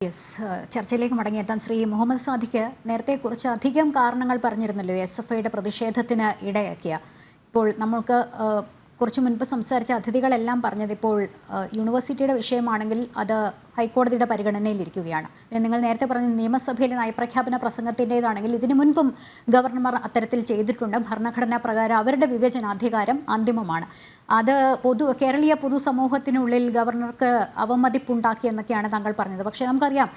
ചർച്ചയിലേക്ക് മടങ്ങിയെത്താൻ ശ്രീ മുഹമ്മദ് സാദിഖ് നേരത്തെ കുറച്ചധികം കാരണങ്ങൾ പറഞ്ഞിരുന്നല്ലോ SFIയുടെ പ്രതിഷേധത്തിന് ഇടയാക്കിയ. ഇപ്പോൾ നമ്മൾക്ക് കുറച്ചു മുൻപ് സംസാരിച്ച അതിഥികളെല്ലാം പറഞ്ഞത് ഇപ്പോൾ യൂണിവേഴ്സിറ്റിയുടെ വിഷയമാണെങ്കിൽ അത് ഹൈക്കോടതിയുടെ പരിഗണനയിലിരിക്കുകയാണ്. പിന്നെ നിങ്ങൾ നേരത്തെ പറഞ്ഞ നിയമസഭയിലെ നയപ്രഖ്യാപന പ്രസംഗത്തിൻ്റേതാണെങ്കിൽ ഇതിനു മുൻപും ഗവർണർമാർ അത്തരത്തിൽ ചെയ്തിട്ടുണ്ട്. ഭരണഘടനാ പ്രകാരം അവരുടെ വിവേചനാധികാരം അന്തിമമാണ്. അത് കേരളീയ പൊതുസമൂഹത്തിനുള്ളിൽ ഗവർണർക്ക് അവമതിപ്പുണ്ടാക്കി എന്നൊക്കെയാണ് താങ്കൾ പറഞ്ഞത്. പക്ഷേ നമുക്കറിയാം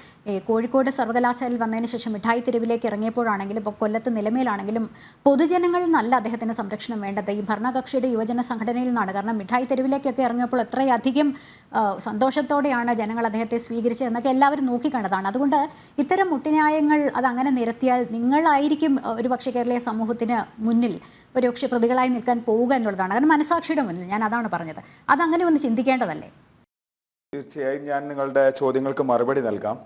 കോഴിക്കോട് സർവകലാശാലയിൽ വന്നതിന് ശേഷം മിഠായി തെരുവിലേക്ക് ഇറങ്ങിയപ്പോഴാണെങ്കിലും ഇപ്പോൾ കൊല്ലത്ത് നിലമേലാണെങ്കിലും പൊതുജനങ്ങളിൽ നിന്നല്ല അദ്ദേഹത്തിന് സംരക്ഷണം വേണ്ടത്, ഈ ഭരണകക്ഷിയുടെ യുവജന സംഘടനയിൽ നിന്നാണ്. കാരണം മിഠായി തെരുവിലേക്കൊക്കെ ഇറങ്ങിയപ്പോൾ എത്രയധികം സന്തോഷത്തോടെയാണ് ജനങ്ങൾ അദ്ദേഹത്തെ സ്വീകരിച്ചത് എന്നൊക്കെ എല്ലാവരും നോക്കിക്കണ്ടതാണ്. അതുകൊണ്ട് ഇത്തരം മുട്ടിന്യായങ്ങൾ അതങ്ങനെ നിരത്തിയാൽ നിങ്ങളായിരിക്കും ഒരുപക്ഷെ കേരളീയ സമൂഹത്തിന് മുന്നിൽ ഒരുപക്ഷെ പ്രതികളായി നിൽക്കാൻ പോവുക എന്നുള്ളതാണ്. കാരണം മനസാക്ഷിയുടെ മുന്നിൽ ഞാൻ അതാണ് പറഞ്ഞത്. അതങ്ങനെ ഒന്ന് ചിന്തിക്കേണ്ടതല്ലേ? തീർച്ചയായും ഞാൻ നിങ്ങളുടെ ചോദ്യങ്ങൾക്ക് മറുപടി നൽകാം.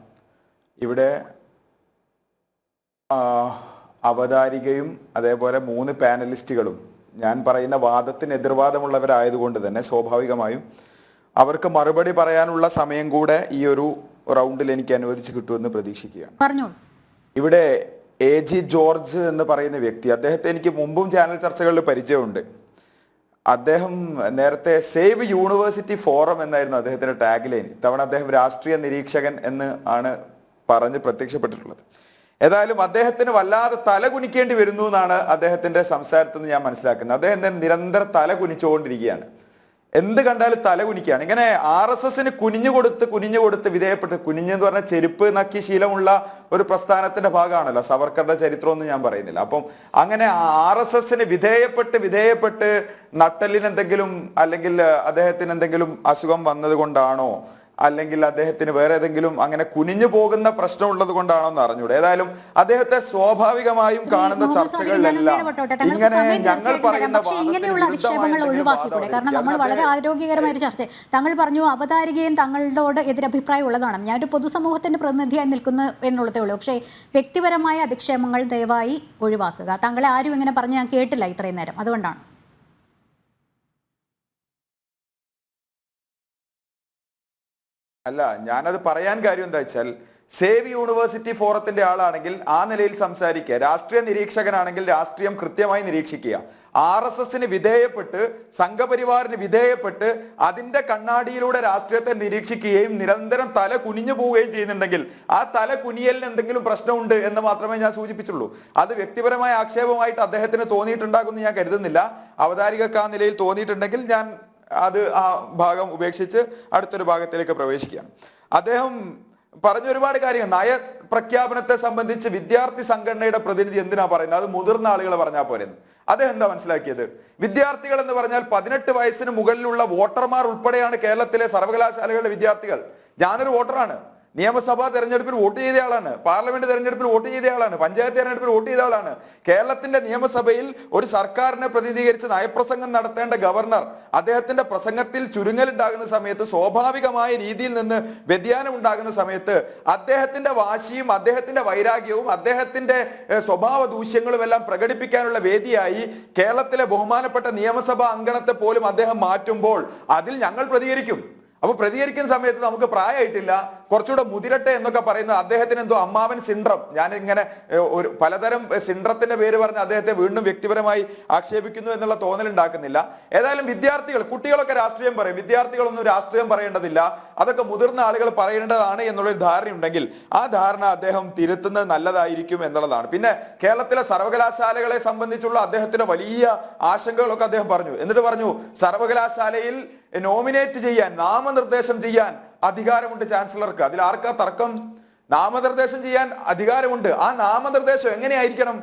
ഇവിടെ അവതാരികയും അതേപോലെ 3 പാനലിസ്റ്റുകളും ഞാൻ പറയുന്ന വാദത്തിന് എതിർവാദമുള്ളവരായതുകൊണ്ട് തന്നെ സ്വാഭാവികമായും അവർക്ക് മറുപടി പറയാനുള്ള സമയം കൂടെ ഈ ഒരു റൗണ്ടിൽ എനിക്ക് അനുവദിച്ച് കിട്ടുമെന്ന് പ്രതീക്ഷിക്കുകയാണ്. ഇവിടെ AG ജോർജ് എന്ന് പറയുന്ന വ്യക്തി, അദ്ദേഹത്തെ എനിക്ക് മുമ്പും ചാനൽ ചർച്ചകളിൽ പരിചയമുണ്ട്. അദ്ദേഹം നേരത്തെ സേവ് യൂണിവേഴ്സിറ്റി ഫോറം എന്നായിരുന്നു അദ്ദേഹത്തിന്റെ ടാഗ് ലൈൻ. ഇത്തവണ അദ്ദേഹം രാഷ്ട്രീയ നിരീക്ഷകൻ എന്ന് ആണ് പറഞ്ഞ് പ്രത്യക്ഷപ്പെട്ടിട്ടുള്ളത്. ഏതായാലും അദ്ദേഹത്തിന് വല്ലാതെ തല കുനിക്കേണ്ടി വരുന്നു എന്നാണ് അദ്ദേഹത്തിന്റെ സംസാരത്തിൽ നിന്ന് ഞാൻ മനസ്സിലാക്കുന്നത്. അദ്ദേഹം നിരന്തരം തല കുനിച്ചുകൊണ്ടിരിക്കുകയാണ്. എന്ത് കണ്ടാലും തല കുനിക്കുകയാണ്. ഇങ്ങനെ RSSന് കുനിഞ്ഞു കൊടുത്ത് വിധേയപ്പെട്ട്, കുനിഞ്ഞെന്ന് പറഞ്ഞാൽ ചെരുപ്പ് നക്കി ശീലമുള്ള ഒരു പ്രസ്ഥാനത്തിന്റെ ഭാഗമാണല്ലോ. സവർക്കറുടെ ചരിത്രമൊന്നും ഞാൻ പറയുന്നില്ല. അപ്പം അങ്ങനെ RSSന് വിധേയപ്പെട്ട് നട്ടലിന് എന്തെങ്കിലും അല്ലെങ്കിൽ അദ്ദേഹത്തിന് എന്തെങ്കിലും അസുഖം വന്നത് കൊണ്ടാണോ അല്ലെങ്കിൽ അദ്ദേഹത്തിന് വേറെ ഏതെങ്കിലും അങ്ങനെ കുനിഞ്ഞു പോകുന്ന പ്രശ്നം ഉള്ളത് കൊണ്ടാണോ എന്ന് അറിഞ്ഞൂടെ. ഏതായാലും അദ്ദേഹത്തെ സ്വാഭാവികമായും കാണുന്ന ചർച്ചകളിലെല്ലാം ഇങ്ങനെ ഞങ്ങൾ പറയുന്ന ഇങ്ങനെയുള്ള അധിക്ഷേപങ്ങൾ ഒഴിവാക്കിക്കൂടെ? കാരണം നമ്മൾ വളരെ ആരോഗ്യകരമായ ഒരു ചർച്ച. താങ്കൾ പറഞ്ഞു അവതാരികയും തങ്ങളോട് എതിരഭിപ്രായം ഉള്ളതാണ്. ഞാനൊരു പൊതുസമൂഹത്തിന്റെ പ്രതിനിധിയായി നിൽക്കുന്നു എന്നുള്ളതേ ഉള്ളൂ. പക്ഷേ വ്യക്തിപരമായ അധിക്ഷേപങ്ങൾ ദയവായി ഒഴിവാക്കുക. താങ്കളെ ആരും ഇങ്ങനെ പറഞ്ഞ് ഞാൻ കേട്ടില്ല ഇത്രയും നേരം, അതുകൊണ്ടാണ്. അല്ല, ഞാനത് പറയാൻ കാര്യം എന്താ വെച്ചാൽ, സേവ് യൂണിവേഴ്സിറ്റി ഫോറത്തിന്റെ ആളാണെങ്കിൽ ആ നിലയിൽ സംസാരിക്കുക, രാഷ്ട്രീയ നിരീക്ഷകനാണെങ്കിൽ രാഷ്ട്രീയം കൃത്യമായി നിരീക്ഷിക്കുക. RSSന് വിധേയപ്പെട്ട്, സംഘപരിവാറിന് വിധേയപ്പെട്ട് അതിന്റെ കണ്ണാടിയിലൂടെ രാഷ്ട്രീയത്തെ നിരീക്ഷിക്കുകയും നിരന്തരം തല കുനിഞ്ഞു പോവുകയും ചെയ്യുന്നുണ്ടെങ്കിൽ ആ തല കുനിയലിന് എന്തെങ്കിലും പ്രശ്നമുണ്ട് എന്ന് മാത്രമേ ഞാൻ സൂചിപ്പിച്ചുള്ളൂ. അത് വ്യക്തിപരമായ ആക്ഷേപമായിട്ട് അദ്ദേഹത്തിന് തോന്നിയിട്ടുണ്ടാകുമെന്ന് ഞാൻ കരുതുന്നില്ല. അവതാരികക്ക് ആ നിലയിൽ തോന്നിയിട്ടുണ്ടെങ്കിൽ ഞാൻ ആ ഭാഗം ഉപേക്ഷിച്ച് അടുത്തൊരു ഭാഗത്തിലേക്ക് പ്രവേശിക്കുകയാണ്. അദ്ദേഹം പറഞ്ഞ ഒരുപാട് കാര്യങ്ങൾ, നയപ്രഖ്യാപനത്തെ സംബന്ധിച്ച് വിദ്യാർത്ഥി സംഘടനയുടെ പ്രതിനിധി എന്തിനാ പറയുന്നത്? അത് മുതിർന്ന ആളുകൾ പറഞ്ഞാൽ പോരെന്ന്. അദ്ദേഹം എന്താ മനസ്സിലാക്കിയത്? വിദ്യാർത്ഥികൾ എന്ന് പറഞ്ഞാൽ 18 വയസ്സിന് മുകളിലുള്ള വോട്ടർമാർ ഉൾപ്പെടെയാണ് കേരളത്തിലെ സർവകലാശാലകളുടെ വിദ്യാർത്ഥികൾ. ഞാനൊരു വോട്ടറാണ്. നിയമസഭാ തെരഞ്ഞെടുപ്പിൽ വോട്ട് ചെയ്ത ആളാണ്, പാർലമെന്റ് തെരഞ്ഞെടുപ്പിൽ വോട്ട് ചെയ്ത ആളാണ്, പഞ്ചായത്ത് തെരഞ്ഞെടുപ്പിൽ വോട്ട് ചെയ്ത ആളാണ്. കേരളത്തിന്റെ നിയമസഭയിൽ ഒരു സർക്കാരിനെ പ്രതിനിധീകരിച്ച് നയപ്രസംഗം നടത്തേണ്ട ഗവർണർ അദ്ദേഹത്തിന്റെ പ്രസംഗത്തിൽ ചുരുങ്ങലുണ്ടാകുന്ന സമയത്ത്, സ്വാഭാവികമായ രീതിയിൽ നിന്ന് വ്യതിയാനം ഉണ്ടാകുന്ന സമയത്ത് അദ്ദേഹത്തിന്റെ വാശിയും അദ്ദേഹത്തിന്റെ വൈരാഗ്യവും അദ്ദേഹത്തിന്റെ സ്വഭാവ ദൂഷ്യങ്ങളും എല്ലാം പ്രകടിപ്പിക്കാനുള്ള വേദിയായി കേരളത്തിലെ ബഹുമാനപ്പെട്ട നിയമസഭാ അംഗണത്തെ പോലും അദ്ദേഹം മാറ്റുമ്പോൾ അതിൽ ഞങ്ങൾ പ്രതികരിക്കും. അപ്പൊ പ്രതികരിക്കുന്ന സമയത്ത് നമുക്ക് പ്രായമായിട്ടില്ല, കുറച്ചുകൂടെ മുതിരട്ടെ എന്നൊക്കെ പറയുന്നത് അദ്ദേഹത്തിന് എന്തോ അമ്മാവൻ സിൻഡ്രം. ഞാൻ ഇങ്ങനെ ഒരു പലതരം സിൻഡ്രത്തിന്റെ പേര് പറഞ്ഞ് അദ്ദേഹത്തെ വീണ്ടും വ്യക്തിപരമായി ആക്ഷേപിക്കുന്നു എന്നുള്ള തോന്നൽ ഉണ്ടാക്കുന്നില്ല. ഏതായാലും വിദ്യാർത്ഥികൾ, കുട്ടികളൊക്കെ രാഷ്ട്രീയം പറയും, വിദ്യാർത്ഥികളൊന്നും രാഷ്ട്രീയം പറയേണ്ടതില്ല, അതൊക്കെ മുതിർന്ന ആളുകൾ പറയേണ്ടതാണ് എന്നുള്ളൊരു ധാരണയുണ്ടെങ്കിൽ ആ ധാരണ അദ്ദേഹം തിരുത്തുന്നത് നല്ലതായിരിക്കും എന്നുള്ളതാണ്. പിന്നെ കേരളത്തിലെ സർവകലാശാലകളെ സംബന്ധിച്ചുള്ള അദ്ദേഹത്തിന്റെ വലിയ ആശങ്കകളൊക്കെ അദ്ദേഹം പറഞ്ഞു. എന്നിട്ട് പറഞ്ഞു, സർവകലാശാലയിൽ നോമിനേറ്റ് ചെയ്യാൻ, നാമനിർദ്ദേശം ചെയ്യാൻ അധികാരമുണ്ട് ചാൻസലർക്ക്. അതിൽ ആർക്കാ തർക്കം? നാമനിർദ്ദേശം ചെയ്യാൻ അധികാരമുണ്ട്. ആ നാമനിർദ്ദേശം എങ്ങനെയായിരിക്കണം?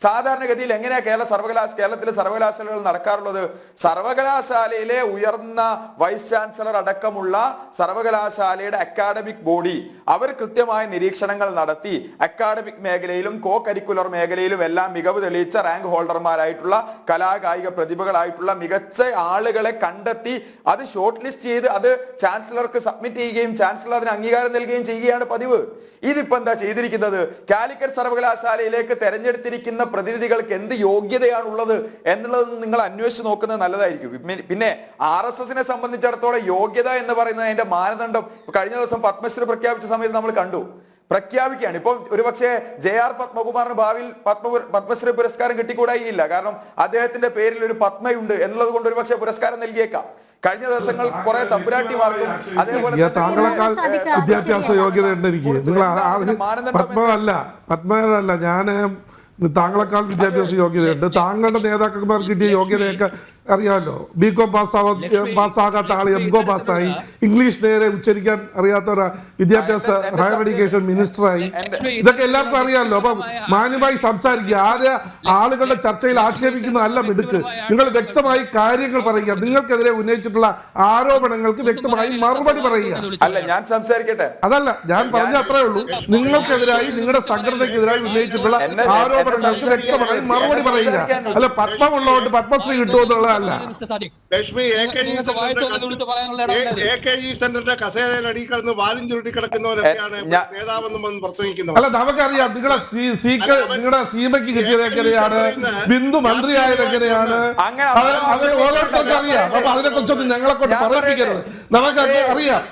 സാധാരണഗതിയിൽ എങ്ങനെയാ കേരളത്തിലെ സർവകലാശാലകൾ നടക്കാറുള്ളത്? സർവകലാശാലയിലെ ഉയർന്ന വൈസ് ചാൻസലർ അടക്കമുള്ള സർവകലാശാലയുടെ അക്കാഡമിക് ബോഡി അവർ കൃത്യമായ നിരീക്ഷണങ്ങൾ നടത്തി അക്കാഡമിക് മേഖലയിലും കോ കരിക്കുലർ മേഖലയിലും എല്ലാം മികവ് തെളിയിച്ച റാങ്ക് ഹോൾഡർമാരായിട്ടുള്ള കലാകായിക പ്രതിഭകളായിട്ടുള്ള മികച്ച ആളുകളെ കണ്ടെത്തി അത് ഷോർട്ട് ലിസ്റ്റ് ചെയ്ത് അത് ചാൻസലർക്ക് സബ്മിറ്റ് ചെയ്യുകയും ചാൻസലർ അതിന് അംഗീകാരം നൽകുകയും ചെയ്യുകയാണ് പതിവ്. ഇതിപ്പോ എന്താ ചെയ്തിരിക്കുന്നത്? കാലിക്കറ്റ് സർവകലാശാലയിലേക്ക് തെരഞ്ഞെടുത്തിരിക്കുന്ന പ്രതിനിധികൾക്ക് എന്ത് യോഗ്യതയാണുള്ളത് എന്നുള്ളത് നിങ്ങൾ അന്വേഷിച്ച് നോക്കുന്നത് നല്ലതായിരിക്കും. പിന്നെ RSSനെ സംബന്ധിച്ചിടത്തോളം യോഗ്യത എന്ന് പറയുന്നത് അതിന്റെ മാനദണ്ഡം കഴിഞ്ഞ ദിവസം പത്മശ്രീ പ്രഖ്യാപിച്ച സമയത്ത് നമ്മൾ കണ്ടു, പ്രഖ്യാപിക്കുകയാണ്. ഇപ്പം ഒരുപക്ഷെ JR പത്മകുമാറിന് ഭാവിയിൽ പത്മശ്രീ പുരസ്കാരം കിട്ടിക്കൂടായില്ല. കാരണം അദ്ദേഹത്തിന്റെ പേരിൽ ഒരു പത്മയുണ്ട് എന്നുള്ളത് കൊണ്ട് ഒരുപക്ഷെ പുരസ്കാരം നൽകിയേക്കാം. കഴിഞ്ഞ ദിവസങ്ങൾ കുറെ തമ്പുരാട്ടിമാർക്കും അതേപോലെ താങ്കളെക്കാൾ വിദ്യാഭ്യാസ യോഗ്യത ഉണ്ട് എനിക്ക്. നിങ്ങൾ പത്മല്ല ഞാൻ താങ്കളെക്കാൾ വിദ്യാഭ്യാസ യോഗ്യതയുണ്ട്. താങ്കളുടെ നേതാക്കന്മാർ കിട്ടിയ യോഗ്യതയൊക്കെ അറിയാമല്ലോ. BCom പാസ്സാകാത്ത ആൾ MCom പാസ്സായി, ഇംഗ്ലീഷ് നേരെ ഉച്ചരിക്കാൻ അറിയാത്ത ഒരു വിദ്യാഭ്യാസ ഹയർ എഡ്യൂക്കേഷൻ മിനിസ്റ്ററായി. ഇതൊക്കെ എല്ലാവർക്കും അറിയാമല്ലോ. അപ്പം മാന്യമായി സംസാരിക്കുക. ആളുകളുടെ ചർച്ചയിൽ ആക്ഷേപിക്കുന്നതല്ല മിടുക്ക്. നിങ്ങൾ വ്യക്തമായി കാര്യങ്ങൾ പറയുക. നിങ്ങൾക്കെതിരെ ഉന്നയിച്ചിട്ടുള്ള ആരോപണങ്ങൾക്ക് വ്യക്തമായി മറുപടി പറയുക. അല്ല, ഞാൻ സംസാരിക്കട്ടെ. അതല്ല, ഞാൻ പറഞ്ഞ അത്രേ ഉള്ളൂ. നിങ്ങൾക്കെതിരായി നിങ്ങളുടെ സംഘടനയ്ക്കെതിരായി ഉന്നയിച്ചിട്ടുള്ള ആരോപണങ്ങൾക്ക് വ്യക്തമായി മറുപടി പറയുക. അല്ല, പത്മമുള്ളതുകൊണ്ട് പത്മശ്രീ കിട്ടുമെന്നുള്ളതല്ല. ലക്ഷ്മി AKG സെന്ററിന്റെ കസേരയിൽ കിടന്ന് വാലും ചുരുട്ടി കിടക്കുന്നവരൊക്കെയാണ് നേതാവെന്നും പ്രസംഗിക്കുന്നത്. അല്ല, നമുക്കറിയാം നിങ്ങളുടെ സീമയ്ക്ക് കിട്ടിയത് എങ്ങനെയാണ്, ബിന്ദു മന്ത്രിയായത് എങ്ങനെയാണ്, അത് ഓരോരുത്തർക്കും അറിയാം. അപ്പൊ അതിനെ കുറിച്ചൊന്നും ഞങ്ങളെ കൊണ്ട് പറയിപ്പിക്കരുത്. നമുക്കൊക്കെ അറിയാം.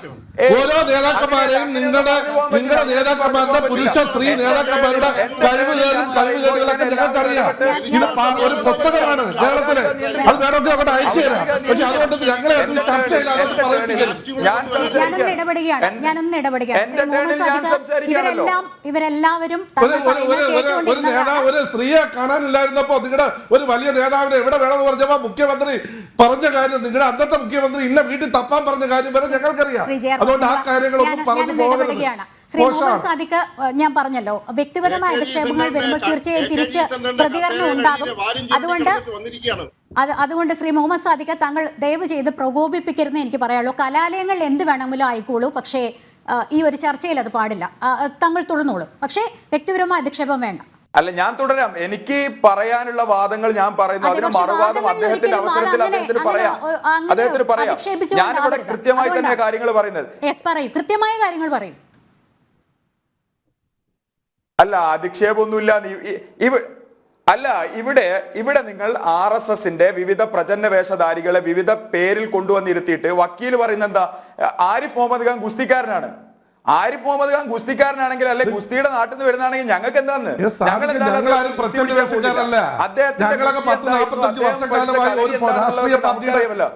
ഓരോ നേതാക്കന്മാരെയും നിങ്ങളുടെ നേതാക്കന്മാരുടെ പുരുഷ സ്ത്രീ നേതാക്കന്മാരുടെ കഴിവുകളൊക്കെ ഞങ്ങൾക്കറിയാം. ഇത് ഒരു പുസ്തകമാണ് കേരളത്തില്. അത് വേണമെങ്കിൽ അവിടെ അയച്ചു തരാം. പക്ഷെ അതുകൊണ്ട് ഞങ്ങളെ ചർച്ചയില്ലാതെ പറയിപ്പിക്കരുത്. ഞാനൊന്ന് ഇടപെടുകയാണ്. ഇവരെല്ലാവരും ഒരു സ്ത്രീയെ കാണാനില്ലായിരുന്നപ്പോ നിങ്ങളുടെ ഒരു വലിയ നേതാവിനെ എവിടെ വേണമെന്ന് പറഞ്ഞപ്പോ മുഖ്യമന്ത്രി പറഞ്ഞ കാര്യം, നിങ്ങളുടെ അന്നത്തെ മുഖ്യമന്ത്രി ഇന്ന വീട്ടിൽ തപ്പാൻ പറഞ്ഞ കാര്യം വരെ ഞങ്ങൾക്കറിയാം. അതുകൊണ്ട് ആ കാര്യങ്ങളൊന്നും പറഞ്ഞു പോകരുത്. ശ്രീ മുഹമ്മദ് സാദിഖ്, ഞാൻ പറഞ്ഞല്ലോ, വ്യക്തിപരമായ അധിക്ഷേപങ്ങൾ വരുമ്പോൾ തീർച്ചയായും തിരിച്ച് പ്രതികരണം ഉണ്ടാകും. അതുകൊണ്ട് ശ്രീ മുഹമ്മദ് സാദിഖ്, താങ്കൾ ദയവ് ചെയ്ത് പ്രകോപിപ്പിക്കരുതെന്ന് എനിക്ക് പറയാനുള്ളൂ. കലാലയങ്ങൾ എന്ത് വേണമെങ്കിലും ആയിക്കോളൂ, പക്ഷേ ഈ ഒരു ചർച്ചയിൽ അത് പാടില്ല. താങ്കൾ തുടർന്നോളൂ, പക്ഷേ വ്യക്തിപരമായ അധിക്ഷേപം വേണ്ട. അല്ല, ഞാൻ തുടരാം. എനിക്ക് പറയാനുള്ള വാദങ്ങൾ ഞാൻ പറയുന്നു. അതിന് മറുവാദം അദ്ദേഹത്തിന്റെ അവസരത്തിൽ അദ്ദേഹത്തിന് പറയാം. ഞാനിവിടെ കൃത്യമായി തന്നെ കാര്യങ്ങൾ പറയുന്നത്. കൃത്യമായ കാര്യങ്ങൾ പറയും. അല്ല, അധിക്ഷേപമൊന്നുമില്ല. അല്ല, ഇവിടെ നിങ്ങൾ RSSന്റെ വിവിധ പ്രചന്ന വേഷധാരികളെ വിവിധ പേരിൽ കൊണ്ടുവന്നിരുത്തിയിട്ട് വക്കീൽ പറയുന്നത് എന്താ? ആരിഫ് മുഹമ്മദ് ഖാൻ ഗുസ്തിക്കാരനാണ്. ആരിഫ് മുഹമ്മദ് ഖാൻ ഗുസ്തിക്കാരനാണെങ്കിൽ, അല്ലെ ഗുസ്തിയുടെ നാട്ടിൽ നിന്ന് വരുന്നതാണെങ്കിൽ ഞങ്ങൾക്ക് എന്താന്ന്?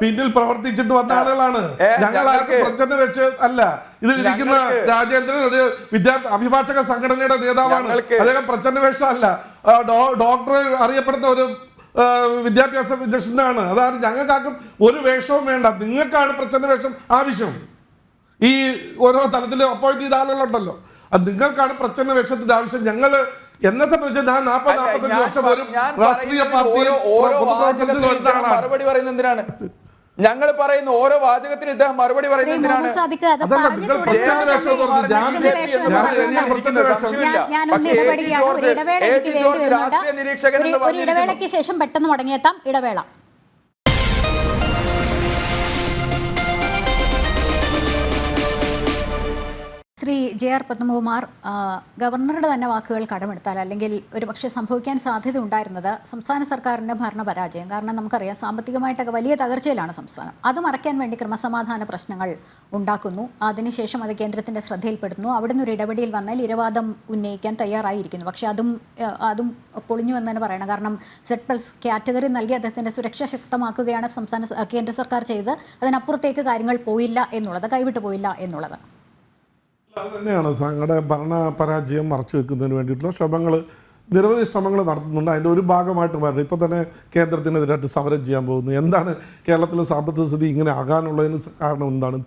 പിന്നിൽ പ്രവർത്തിച്ചിട്ട് വന്ന ആളുകളാണ് ഞങ്ങൾ. പ്രചണ്ഡ വേഷ അല്ല. ഇതിലിരിക്കുന്ന രാജേന്ദ്രൻ ഒരു അഭിഭാഷക സംഘടനയുടെ നേതാവാണ്. അദ്ദേഹം പ്രചണ്ഡ വേഷമല്ല. ഡോക്ടർ അറിയപ്പെടുന്ന ഒരു വിദ്യാഭ്യാസ വിദഗ്ധനാണ്. അതാണ് ഞങ്ങൾക്കാർക്കും ഒരു വേഷവും വേണ്ട. നിങ്ങൾക്കാണ് പ്രചണ്ഡ വേഷം ആവശ്യം. ഈ ഓരോ തലത്തിൽ അപ്പോയിന്റ് ചെയ്ത ആളുകളുണ്ടല്ലോ, അത് നിങ്ങൾക്കാണ് പ്രചണ്ഡ വേഷത്തിന്റെ ആവശ്യം. ഞങ്ങൾ എന്നെ സംബന്ധിച്ച് ഞാൻ 40-45 വർഷം ഒരു രാഷ്ട്രീയ പാർട്ടിയിൽ മറുപടി പറയുന്നത് എന്തിനാണ്? ഞങ്ങൾ പറയുന്ന ഓരോ വാചകത്തിന് ഇദ്ദേഹം മറുപടി പറയുന്നത് എന്തിനാണ്? ഒരു ഇടവേളയ്ക്ക് ശേഷം പെട്ടെന്ന് മടങ്ങിയെത്താം. ഇടവേള. ശ്രീ JR പത്മകുമാർ, ഗവർണറുടെ തന്നെ വാക്കുകൾ കടമെടുത്താൽ, അല്ലെങ്കിൽ ഒരു പക്ഷേ സംഭവിക്കാൻ സാധ്യത ഉണ്ടായിരുന്നത് സംസ്ഥാന സർക്കാരിൻ്റെ ഭരണപരാജയം. കാരണം നമുക്കറിയാം, സാമ്പത്തികമായിട്ടൊക്കെ വലിയ തകർച്ചയിലാണ് സംസ്ഥാനം. അത് മറയ്ക്കാൻ വേണ്ടി ക്രമസമാധാന പ്രശ്നങ്ങൾ ഉണ്ടാക്കുന്നു. അതിനുശേഷം അത് കേന്ദ്രത്തിൻ്റെ ശ്രദ്ധയിൽപ്പെടുന്നു. അവിടുന്ന് ഒരു ഇടപെടൽ വന്നാൽ ഇരവാദം ഉന്നയിക്കാൻ തയ്യാറായിരിക്കുന്നു. പക്ഷേ അതും പൊളിഞ്ഞു എന്ന് തന്നെ പറയണം. കാരണം Z+ കാറ്റഗറി നൽകി അദ്ദേഹത്തിൻ്റെ സുരക്ഷ ശക്തമാക്കുകയാണ് കേന്ദ്ര സർക്കാർ ചെയ്തത്. അതിനപ്പുറത്തേക്ക് കാര്യങ്ങൾ പോയില്ല എന്നുള്ളത്, കൈവിട്ടു പോയില്ല എന്നുള്ളത്. അത് തന്നെയാണ് ഞങ്ങളുടെ ഭരണ പരാജയം മറച്ചു വെക്കുന്നതിന് വേണ്ടിയിട്ടുള്ള നിരവധി ശ്രമങ്ങൾ നടത്തുന്നുണ്ട്. അതിൻ്റെ ഒരു ഭാഗമായിട്ട് വരണം. ഇപ്പോൾ തന്നെ കേന്ദ്രത്തിനെതിരായിട്ട് സമരം ചെയ്യാൻ പോകുന്നു. എന്താണ് കേരളത്തിലെ സാമ്പത്തിക സ്ഥിതി ഇങ്ങനെ ആകാനുള്ളതിന് കാരണം എന്താണ്?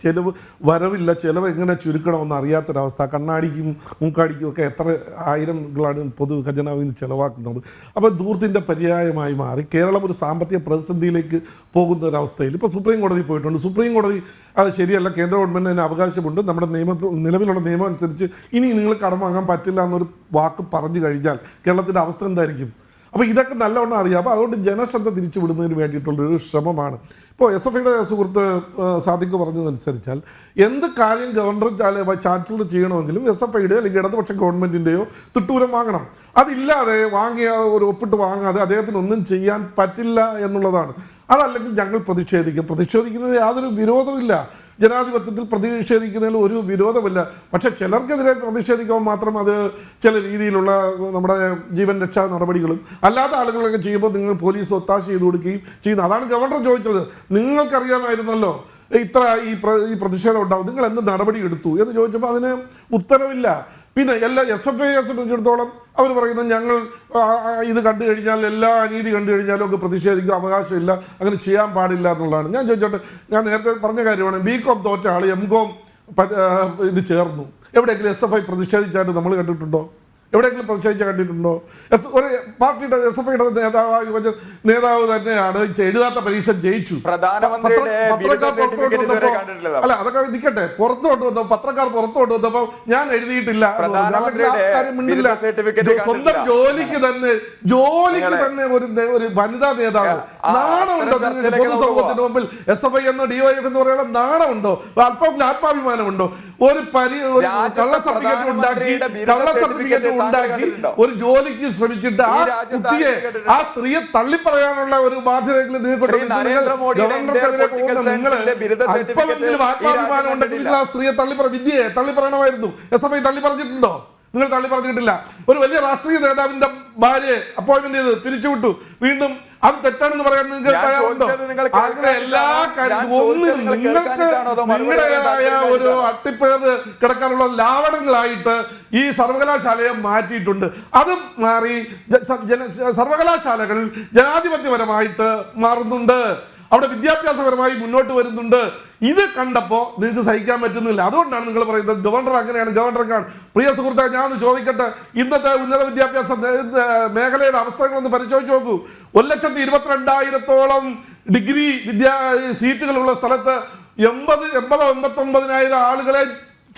വരവില്ല, ചിലവ് എങ്ങനെ ചുരുക്കണമെന്ന് അറിയാത്തൊരവസ്ഥ. കണ്ണാടിക്കും മൂക്കാടിക്കും ഒക്കെ എത്ര ആയിരങ്ങളാണ് പൊതു ഖജനാവിൽ നിന്ന് ചിലവാക്കുന്നത്. അപ്പോൾ ധൂർത്തിൻ്റെ പര്യായമായി മാറി കേരളം ഒരു സാമ്പത്തിക പ്രതിസന്ധിയിലേക്ക് പോകുന്ന ഒരവസ്ഥയിൽ ഇപ്പോൾ സുപ്രീം കോടതി പോയിട്ടുണ്ട്. സുപ്രീം കോടതി അത് ശരിയല്ല, കേന്ദ്ര ഗവൺമെൻറ്റിന് അവകാശമുണ്ട്, നമ്മുടെ നിലവിലുള്ള നിയമം അനുസരിച്ച് ഇനി നിങ്ങൾ കടം വാങ്ങാൻ പറ്റില്ല എന്നൊരു വാക്ക് പറഞ്ഞു കഴിഞ്ഞാൽ കേരളത്തിൻ്റെ അവസ്ഥ എന്തായിരിക്കും? അപ്പോൾ ഇതൊക്കെ നല്ലവണ്ണം അറിയാം. അപ്പോൾ അതുകൊണ്ട് ജനശ്രദ്ധ തിരിച്ചുവിടുന്നതിന് വേണ്ടിയിട്ടുള്ളൊരു ശ്രമമാണ്. ഇപ്പോൾ SFIയുടെ സുഹൃത്ത് സാദിഖ് പറഞ്ഞതനുസരിച്ചാൽ എന്ത് കാര്യം ഗവർണർ ചാൻസലർ ചെയ്യണമെങ്കിലും SFIയുടെ അല്ലെങ്കിൽ ഇടതുപക്ഷ ഗവൺമെൻറ്റിൻ്റെയോ തിട്ടൂരം വാങ്ങണം. അതില്ലാതെ വാങ്ങിയ ഒരു ഒപ്പിട്ട് വാങ്ങാതെ അദ്ദേഹത്തിന് ഒന്നും ചെയ്യാൻ പറ്റില്ല എന്നുള്ളതാണ്. അതല്ലെങ്കിൽ ഞങ്ങൾ പ്രതിഷേധിക്കുന്നതിന് യാതൊരു വിരോധമില്ല. ജനാധിപത്യത്തിൽ പ്രതിഷേധിക്കുന്നതിൽ ഒരു വിരോധമില്ല. പക്ഷേ ചിലർക്കെതിരെ പ്രതിഷേധിക്കുമ്പോൾ മാത്രം അത് ചില രീതിയിലുള്ള നമ്മുടെ ജീവൻ രക്ഷാ നടപടികളും അല്ലാത്ത ആളുകളൊക്കെ ചെയ്യുമ്പോൾ നിങ്ങൾ പോലീസ് ഒത്താശ ചെയ്ത് കൊടുക്കുകയും ചെയ്യുന്നു. അതാണ് ഗവർണർ ചോദിച്ചത്. നിങ്ങൾക്കറിയാമായിരുന്നല്ലോ ഈ പ്രതിഷേധം ഉണ്ടാവും, നിങ്ങൾ എന്ത് നടപടി എടുത്തു എന്ന് ചോദിച്ചപ്പോൾ അതിന് ഉത്തരവില്ല. പിന്നെ എല്ലാ SFIയെ സംബന്ധിച്ചിടത്തോളം അവർ പറയുന്നത് ഞങ്ങൾ ഇത് കണ്ടു കഴിഞ്ഞാൽ എല്ലാ അനീതി കണ്ടു കഴിഞ്ഞാലും ഒക്കെ പ്രതിഷേധിക്കും, അവകാശമില്ല, അങ്ങനെ ചെയ്യാൻ പാടില്ല എന്നുള്ളതാണ്. ഞാൻ ചോദിച്ചോട്ടെ, ഞാൻ നേരത്തെ പറഞ്ഞ കാര്യമാണ്, BCom തോറ്റ ആൾ MCom ഇത് ചേർന്നു. എവിടെയെങ്കിലും SFI പ്രതിഷേധിച്ചായിട്ട് നമ്മൾ കണ്ടിട്ടുണ്ടോ? എവിടെയെങ്കിലും പ്രതിഷേധിച്ച് കണ്ടിട്ടുണ്ടോ? ഒരു പാർട്ടിയുടെ SFIയുടെ നേതാവ് തന്നെയാണ് എഴുതാത്ത പരീക്ഷ ജയിച്ചു. അല്ല, അതൊക്കെ നിൽക്കട്ടെ. പുറത്തു കൊണ്ടുവന്നപ്പോൾ പത്രക്കാർ പുറത്തു കൊണ്ടുവന്നപ്പോൾ ഞാൻ എഴുതിയിട്ടില്ല, സ്വന്തം ജോലിക്ക് തന്നെ ഒരു വനിതാ നേതാവ്. നാണമുണ്ടോ പൊതുസമൂഹത്തിന് മുമ്പിൽ? SFI എന്നോ DYF എന്ന് പറയുമ്പോൾ നാണമുണ്ടോ? അല്പം ആത്മാഭിമാനമുണ്ടോ? ഒരു കള്ള സർട്ടിഫിക്കറ്റ് ഉണ്ടാക്കി ഒരു ജോലിക്ക് ശ്രമിച്ചിട്ട് ആ കുട്ടിയെ, ആ സ്ത്രീയെ തള്ളിപ്പറയാനുള്ള ഒരു ബാധ്യതയെങ്കിലും ഗവർണർക്കെതിരെ പോകുന്ന നിങ്ങൾ അല്പമെങ്കിലും ആത്മാഭിമാനം ഉണ്ടെങ്കിൽ ആ സ്ത്രീയെ വിദ്യയെ തള്ളിപ്പറയണമായിരുന്നു. SFI തള്ളിപ്പറഞ്ഞിട്ടുണ്ടോ? നിങ്ങൾ തള്ളിപ്പറഞ്ഞിട്ടില്ല. ഒരു വലിയ രാഷ്ട്രീയ നേതാവിന്റെ ഭാര്യയെ അപ്പോയിന്റ്മെന്റ് ചെയ്ത് പിരിച്ചുവിട്ടു. വീണ്ടും അത് തെറ്റാണെന്ന് പറയാൻ നിങ്ങൾക്ക് തയ്യാറുണ്ടോ? അങ്ങനെ എല്ലാ കാര്യവും നിങ്ങളുടേതായ ഒരു അട്ടിപ്പേര് കിടക്കാനുള്ള ലാവണങ്ങളായിട്ട് ഈ സർവകലാശാലയെ മാറ്റിയിട്ടുണ്ട്. അത് മാറി സർവകലാശാലകൾ ജനാധിപത്യപരമായിട്ട് മാറുന്നുണ്ട്, അവിടെ വിദ്യാഭ്യാസപരമായി മുന്നോട്ട് വരുന്നുണ്ട്. ഇത് കണ്ടപ്പോൾ നിങ്ങൾക്ക് സഹിക്കാൻ പറ്റുന്നില്ല. അതുകൊണ്ടാണ് നിങ്ങൾ പറയുന്നത് ഗവർണർ അങ്ങനെയാണ്, ഗവർണർക്കാണ്. പ്രിയ സുഹൃത്തെ, ഞാനൊന്ന് ചോദിക്കട്ടെ, ഇന്നത്തെ ഉന്നത വിദ്യാഭ്യാസ മേഖലയുടെ അവസ്ഥകളൊന്ന് പരിശോധിച്ച് നോക്കൂ. 1,22,000-ഓളം ഡിഗ്രി സീറ്റുകളുള്ള സ്ഥലത്ത് 89,000 ആളുകളെ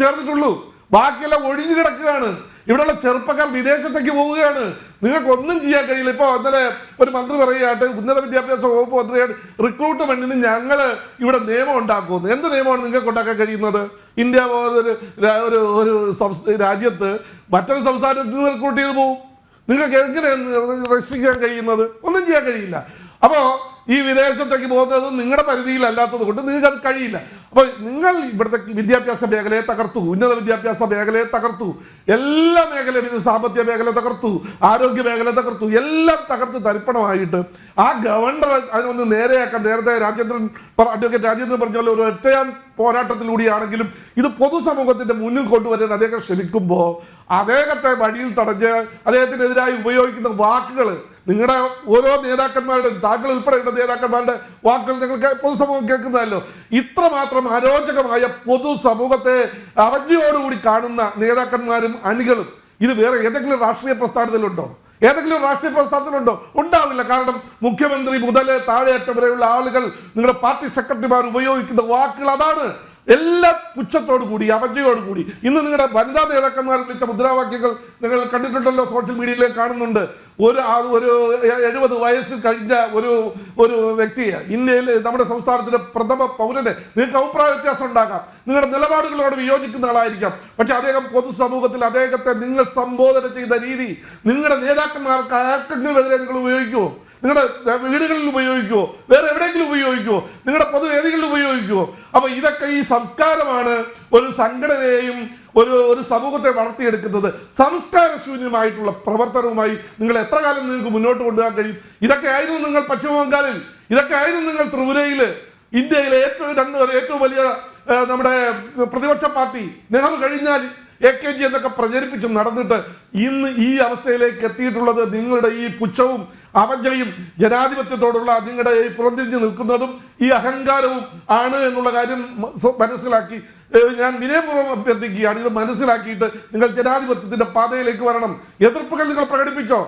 ചേർന്നിട്ടുള്ളൂ. ബാക്കിയെല്ലാം ഒഴിഞ്ഞു കിടക്കുകയാണ്. ഇവിടെയുള്ള ചെറുപ്പക്കാർ വിദേശത്തേക്ക് പോവുകയാണ്. നിങ്ങൾക്കൊന്നും ചെയ്യാൻ കഴിയില്ല. ഇപ്പോൾ ഇന്നലെ ഒരു മന്ത്രി പറയുകയായിട്ട്, ഉന്നത വിദ്യാഭ്യാസ വകുപ്പ് മന്ത്രിയായിട്ട്, റിക്രൂട്ട്മെന്റിന് ഞങ്ങൾ ഇവിടെ നിയമം ഉണ്ടാക്കുമെന്ന്. എന്ത് നിയമമാണ് നിങ്ങൾക്ക് ഉണ്ടാക്കാൻ കഴിയുന്നത്? ഇന്ത്യ ഒരു രാജ്യത്ത് മറ്റൊരു സംസ്ഥാനത്ത് നിന്ന് റിക്രൂട്ട് ചെയ്ത് പോകും. നിങ്ങൾക്ക് എങ്ങനെയാണ് റെസ്ട്രിക്റ്റ് ചെയ്യാൻ കഴിയുന്നത്? ഒന്നും ചെയ്യാൻ കഴിയില്ല. അപ്പോൾ ഈ വിദേശത്തേക്ക് പോകുന്നത് നിങ്ങളുടെ പരിധിയിലല്ലാത്തത് കൊണ്ട് നിങ്ങൾക്ക് അത് കഴിയില്ല. അപ്പോൾ നിങ്ങൾ ഇവിടുത്തെ വിദ്യാഭ്യാസ മേഖലയെ തകർത്തു, ഉന്നത വിദ്യാഭ്യാസ മേഖലയെ തകർത്തു, എല്ലാ മേഖലയും, സാമ്പത്തിക മേഖല തകർത്തു, ആരോഗ്യ മേഖല തകർത്തു, എല്ലാം തകർത്ത് തരിപ്പണമായിട്ട് ആ ഗവർണർ അതിനൊന്ന് നേരെയാക്കാൻ നേരത്തെ അഡ്വക്കേറ്റ് രാജേന്ദ്രൻ പറഞ്ഞ പോലെ ഒരു ഒറ്റയാൻ പോരാട്ടത്തിലൂടെയാണെങ്കിലും ഇത് പൊതുസമൂഹത്തിന്റെ മുന്നിൽ കൊണ്ടുവരാൻ അദ്ദേഹം ശ്രമിക്കുമ്പോൾ അദ്ദേഹത്തെ വഴിയിൽ തടഞ്ഞ് അദ്ദേഹത്തിനെതിരായി ഉപയോഗിക്കുന്ന വാക്കുകൾ, നിങ്ങളുടെ ഓരോ നേതാക്കന്മാരുടെ, താങ്കൾ ഉൾപ്പെടെയുള്ള നേതാക്കന്മാരുടെ വാക്കുകൾ നിങ്ങൾക്ക് പൊതുസമൂഹം കേൾക്കുന്നതല്ലോ. ഇത്രമാത്രം അരോചകമായ പൊതുസമൂഹത്തെ അവജ്ഞയോടുകൂടി കാണുന്ന നേതാക്കന്മാരും അണികളും ഇത് വേറെ ഏതെങ്കിലും രാഷ്ട്രീയ പ്രസ്ഥാനത്തിലുണ്ടോ? ഉണ്ടാവില്ല. കാരണം മുഖ്യമന്ത്രി മുതൽ താഴെയറ്റം വരെയുള്ള ആളുകൾ, നിങ്ങളുടെ പാർട്ടി സെക്രട്ടറിമാർ ഉപയോഗിക്കുന്ന വാക്കുകൾ അതാണ്. എല്ലാ പുച്ഛത്തോടു കൂടി, അവജ്ഞയോടുകൂടി. ഇന്ന് നിങ്ങളുടെ വനിതാ നേതാക്കന്മാർ വിളിച്ച മുദ്രാവാക്യങ്ങൾ നിങ്ങൾ കണ്ടിട്ടുണ്ടല്ലോ, സോഷ്യൽ മീഡിയയിൽ കാണുന്നുണ്ട്. ഒരു 70 വയസ്സിൽ കഴിഞ്ഞ ഒരു വ്യക്തിയെ, ഇന്ത്യയിൽ നമ്മുടെ സംസ്ഥാനത്തിന്റെ പ്രഥമ പൗരനെ, നിങ്ങൾക്ക് അഭിപ്രായ വ്യത്യാസം ഉണ്ടാകാം, നിങ്ങളുടെ നിലപാടുകളോട് വിയോജിക്കുന്ന ആളായിരിക്കാം. പക്ഷെ അദ്ദേഹം പൊതുസമൂഹത്തിൽ അദ്ദേഹത്തെ നിങ്ങൾ സംബോധന ചെയ്ത രീതി, നിങ്ങളുടെ നേതാക്കന്മാർക്ക് ആർക്കെങ്കിലുമെതിരെ നിങ്ങൾ ഉപയോഗിക്കുമോ? നിങ്ങളുടെ വീടുകളിൽ ഉപയോഗിക്കുമോ? വേറെ എവിടെയെങ്കിലും ഉപയോഗിക്കുമോ? നിങ്ങളുടെ പൊതുവേദികളിൽ ഉപയോഗിക്കുമോ? അപ്പോൾ ഇതൊക്കെ ഈ സംസ്കാരമാണ് ഒരു സംഘടനയെയും ഒരു സമൂഹത്തെ വളർത്തിയെടുക്കുന്നത്. സംസ്കാരശൂന്യമായിട്ടുള്ള പ്രവർത്തനവുമായി നിങ്ങൾ എത്ര കാലം നിങ്ങൾക്ക് മുന്നോട്ട് കൊണ്ടുപോകാൻ കഴിയും? ഇതൊക്കെ ആയിരുന്നു നിങ്ങൾ പശ്ചിമ ബംഗാളിൽ, ഇതൊക്കെ ആയിരുന്നു നിങ്ങൾ ത്രിപുരയിൽ. ഇന്ത്യയിലെ ഏറ്റവും വലിയ നമ്മുടെ പ്രതിപക്ഷ പാർട്ടി നെഹ്റു കഴിഞ്ഞാൽ AKG എന്നൊക്കെ പ്രചരിപ്പിച്ച് നടന്നിട്ട് ഇന്ന് ഈ അവസ്ഥയിലേക്ക് എത്തിയിട്ടുള്ളത് നിങ്ങളുടെ ഈ പുച്ഛവും അവജ്ഞയും ജനാധിപത്യത്തോടുള്ള നിങ്ങളുടെ ഈ പുറംതിരിഞ്ഞ് നിൽക്കുന്നതും ഈ അഹങ്കാരവും ആണ് എന്നുള്ള കാര്യം മനസ്സിലാക്കി ഞാൻ വിനയപൂർവ്വം അഭ്യർത്ഥിക്കുകയാണ്. ഇത് മനസ്സിലാക്കിയിട്ട് നിങ്ങൾ ജനാധിപത്യത്തിന്റെ പാതയിലേക്ക് വരണം. എതിർപ്പുകൾ നിങ്ങൾ പ്രകടിപ്പിച്ചോ?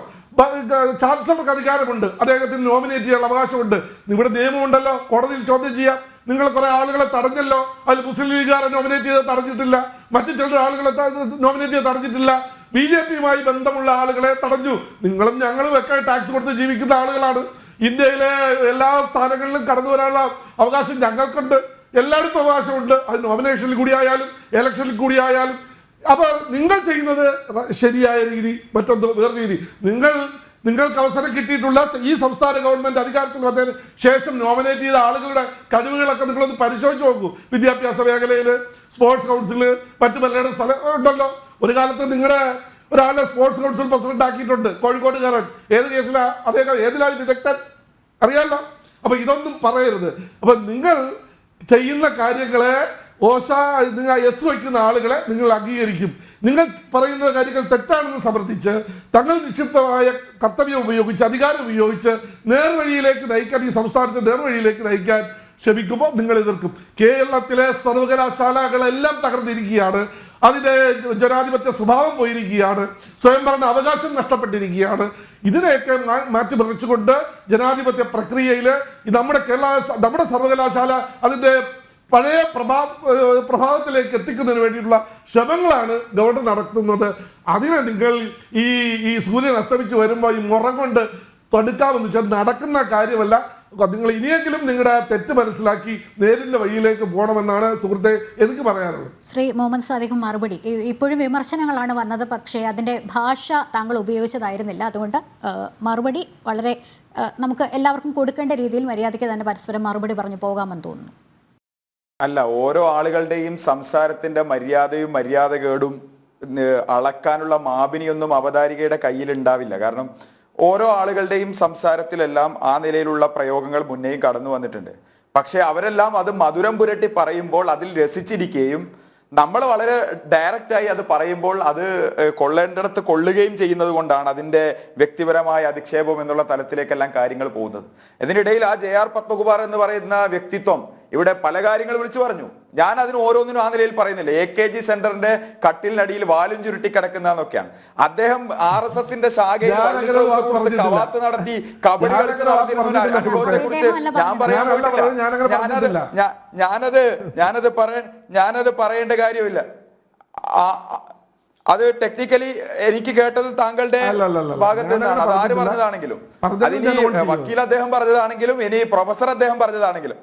ചാൻസലർക്ക് അധികാരമുണ്ട്, അദ്ദേഹത്തിന് നോമിനേറ്റ് ചെയ്യാനുള്ള അവകാശമുണ്ട്. ഇവിടെ നിയമമുണ്ടല്ലോ, കോടതിയിൽ ചോദ്യം ചെയ്യാം. നിങ്ങൾ കുറെ ആളുകളെ തടഞ്ഞല്ലോ, അതിൽ മുസ്ലിം ലീഗുകാരെ നോമിനേറ്റ് ചെയ്ത് തടഞ്ഞിട്ടില്ല, മറ്റു ചില ആളുകളെ നോമിനേറ്റ് ചെയ്ത് തടഞ്ഞിട്ടില്ല. BJP-യുമായി ബന്ധമുള്ള ആളുകളെ തടഞ്ഞു. നിങ്ങളും ഞങ്ങളും ഒക്കെ ടാക്സ് കൊടുത്ത് ജീവിക്കുന്ന ആളുകളാണ്. ഇന്ത്യയിലെ എല്ലാ സ്ഥാനങ്ങളിലും കടന്നു വരാനുള്ള അവകാശം ഞങ്ങൾക്കുണ്ട്. എല്ലായിടത്തും അവകാശമുണ്ട്. അത് നോമിനേഷനിൽ കൂടിയായാലും ഇലക്ഷനിൽ കൂടിയായാലും. അപ്പോൾ നിങ്ങൾ ചെയ്യുന്നത് ശരിയായ രീതി, മറ്റൊന്ന് വേറെ രീതി. നിങ്ങൾക്ക് അവസരം കിട്ടിയിട്ടുള്ള ഈ സംസ്ഥാന ഗവൺമെന്റ് അധികാരത്തിൽ വന്നതിന് ശേഷം നോമിനേറ്റ് ചെയ്ത ആളുകളുടെ കഴിവുകളൊക്കെ നിങ്ങളൊന്ന് പരിശോധിച്ച് നോക്കൂ. വിദ്യാഭ്യാസ മേഖലയിൽ, സ്പോർട്സ് കൗൺസിൽ, മറ്റു പലരുടെ സ്ഥലം ഉണ്ടല്ലോ. ഒരു കാലത്ത് നിങ്ങളുടെ ഒരാളെ സ്പോർട്സ് കൗൺസിൽ പ്രസിഡന്റ് ആക്കിയിട്ടുണ്ട്, കോഴിക്കോട്ടുകാരൻ. ഏത് കേസിലാണ് അദ്ദേഹം, ഏതിലാണ് വിദഗ്ധൻ അറിയാമല്ലോ. അപ്പൊ ഇതൊന്നും പറയരുത്. അപ്പൊ നിങ്ങൾ ചെയ്യുന്ന കാര്യങ്ങളെ നിങ്ങൾ എസ് വയ്ക്കുന്ന ആളുകളെ നിങ്ങൾ അംഗീകരിക്കും. നിങ്ങൾ പറയുന്ന കാര്യങ്ങൾ തെറ്റാണെന്ന് സമർത്ഥിച്ച് തങ്ങൾ നിക്ഷിപ്തമായ കർത്തവ്യം ഉപയോഗിച്ച്, അധികാരം ഉപയോഗിച്ച് നേർവഴിയിലേക്ക് നയിക്കാൻ, ഈ സംസ്ഥാനത്തെ നേർവഴിയിലേക്ക് നയിക്കാൻ ശ്രമിക്കുമ്പോൾ നിങ്ങൾ എതിർക്കും. കേരളത്തിലെ സർവകലാശാലകളെല്ലാം തകർന്നിരിക്കുകയാണ്. അതിൻ്റെ ജനാധിപത്യ സ്വഭാവം പോയിരിക്കുകയാണ്. സ്വയംഭരണ അവകാശം നഷ്ടപ്പെട്ടിരിക്കുകയാണ്. ഇതിനെയൊക്കെ മാറ്റിമറിച്ചുകൊണ്ട് ജനാധിപത്യ പ്രക്രിയയിൽ നമ്മുടെ സർവകലാശാല അതിൻ്റെ പഴയ പ്രഭാവത്തിലേക്ക് എത്തിക്കുന്നതിന് വേണ്ടിയിട്ടുള്ള ശ്രമങ്ങളാണ് ഗവൺമെന്റ് നടത്തുന്നത്. അതിനെ നിങ്ങൾ ഈ സൂര്യൻ അസ്തമിച്ച് വരുമ്പോൾ ഈ മുറം കൊണ്ട് തടുക്കാമെന്ന് വെച്ചാൽ നടക്കുന്ന കാര്യമല്ല. നിങ്ങൾ ഇനിയെങ്കിലും നിങ്ങളുടെ തെറ്റ് മനസ്സിലാക്കി നേരിന്റെ വഴിയിലേക്ക് പോകണമെന്നാണ് സുഹൃത്തെ എനിക്ക് പറയാനുള്ളത്. ശ്രീ മുഹമ്മദ് സാദിഖ് മറുപടി. ഇപ്പോഴും വിമർശനങ്ങളാണ് വന്നത്, പക്ഷേ അതിൻ്റെ ഭാഷ താങ്കൾ ഉപയോഗിച്ചതായിരുന്നില്ല. അതുകൊണ്ട് മറുപടി വളരെ നമുക്ക് എല്ലാവർക്കും കൊടുക്കേണ്ട രീതിയിൽ മര്യാദയ്ക്ക് തന്നെ പരസ്പരം മറുപടി പറഞ്ഞു പോകാമെന്ന് തോന്നുന്നു. അല്ല, ഓരോ ആളുകളുടെയും സംസാരത്തിന്റെ മര്യാദയും മര്യാദകേടും അളക്കാനുള്ള മാപിനിയൊന്നും അവതാരികയുടെ കയ്യിൽ ഉണ്ടാവില്ല. കാരണം ഓരോ ആളുകളുടെയും സംസാരത്തിലെല്ലാം ആ നിലയിലുള്ള പ്രയോഗങ്ങൾ മുന്നേയും കടന്നു വന്നിട്ടുണ്ട്. പക്ഷെ അവരെല്ലാം അത് മധുരം പുരട്ടി പറയുമ്പോൾ അതിൽ രസിച്ചിരിക്കുകയും നമ്മൾ വളരെ ഡയറക്റ്റായി അത് പറയുമ്പോൾ അത് കൊള്ളേണ്ടിടത്ത് കൊള്ളുകയും ചെയ്യുന്നത് കൊണ്ടാണ് അതിൻ്റെ വ്യക്തിപരമായ അധിക്ഷേപം എന്നുള്ള തലത്തിലേക്കെല്ലാം കാര്യങ്ങൾ പോകുന്നത്. ഇതിനിടയിൽ ആ JR പത്മകുമാർ എന്ന് പറയുന്ന വ്യക്തിത്വം ഇവിടെ പല കാര്യങ്ങൾ വിളിച്ചു പറഞ്ഞു. ഞാൻ അതിന് ഓരോന്നിനും ആ നിലയിൽ പറയുന്നില്ല. AKG സെന്ററിന്റെ കട്ടിലിനടിയിൽ വാലും ചുരുട്ടി കിടക്കുന്നതൊക്കെയാണ്. അദ്ദേഹം RSSന്റെ ശാഖയിൽ കവാത്ത് നടത്തി കബഡി കളിച്ച് നടത്തിയിരുന്ന അനുഭവത്തെ കുറിച്ച് ഞാൻ പറയാൻ പോയിട്ടില്ല. ഞാനത് പറയേണ്ട കാര്യമില്ല. അത് ടെക്നിക്കലി എനിക്ക് കേട്ടത് താങ്കളുടെ ഭാഗത്ത് നിന്നാണ്. അത് ആര് പറഞ്ഞതാണെങ്കിലും, അതിനി വക്കീൽ അദ്ദേഹം പറഞ്ഞതാണെങ്കിലും, ഇനി പ്രൊഫസർ അദ്ദേഹം പറഞ്ഞതാണെങ്കിലും,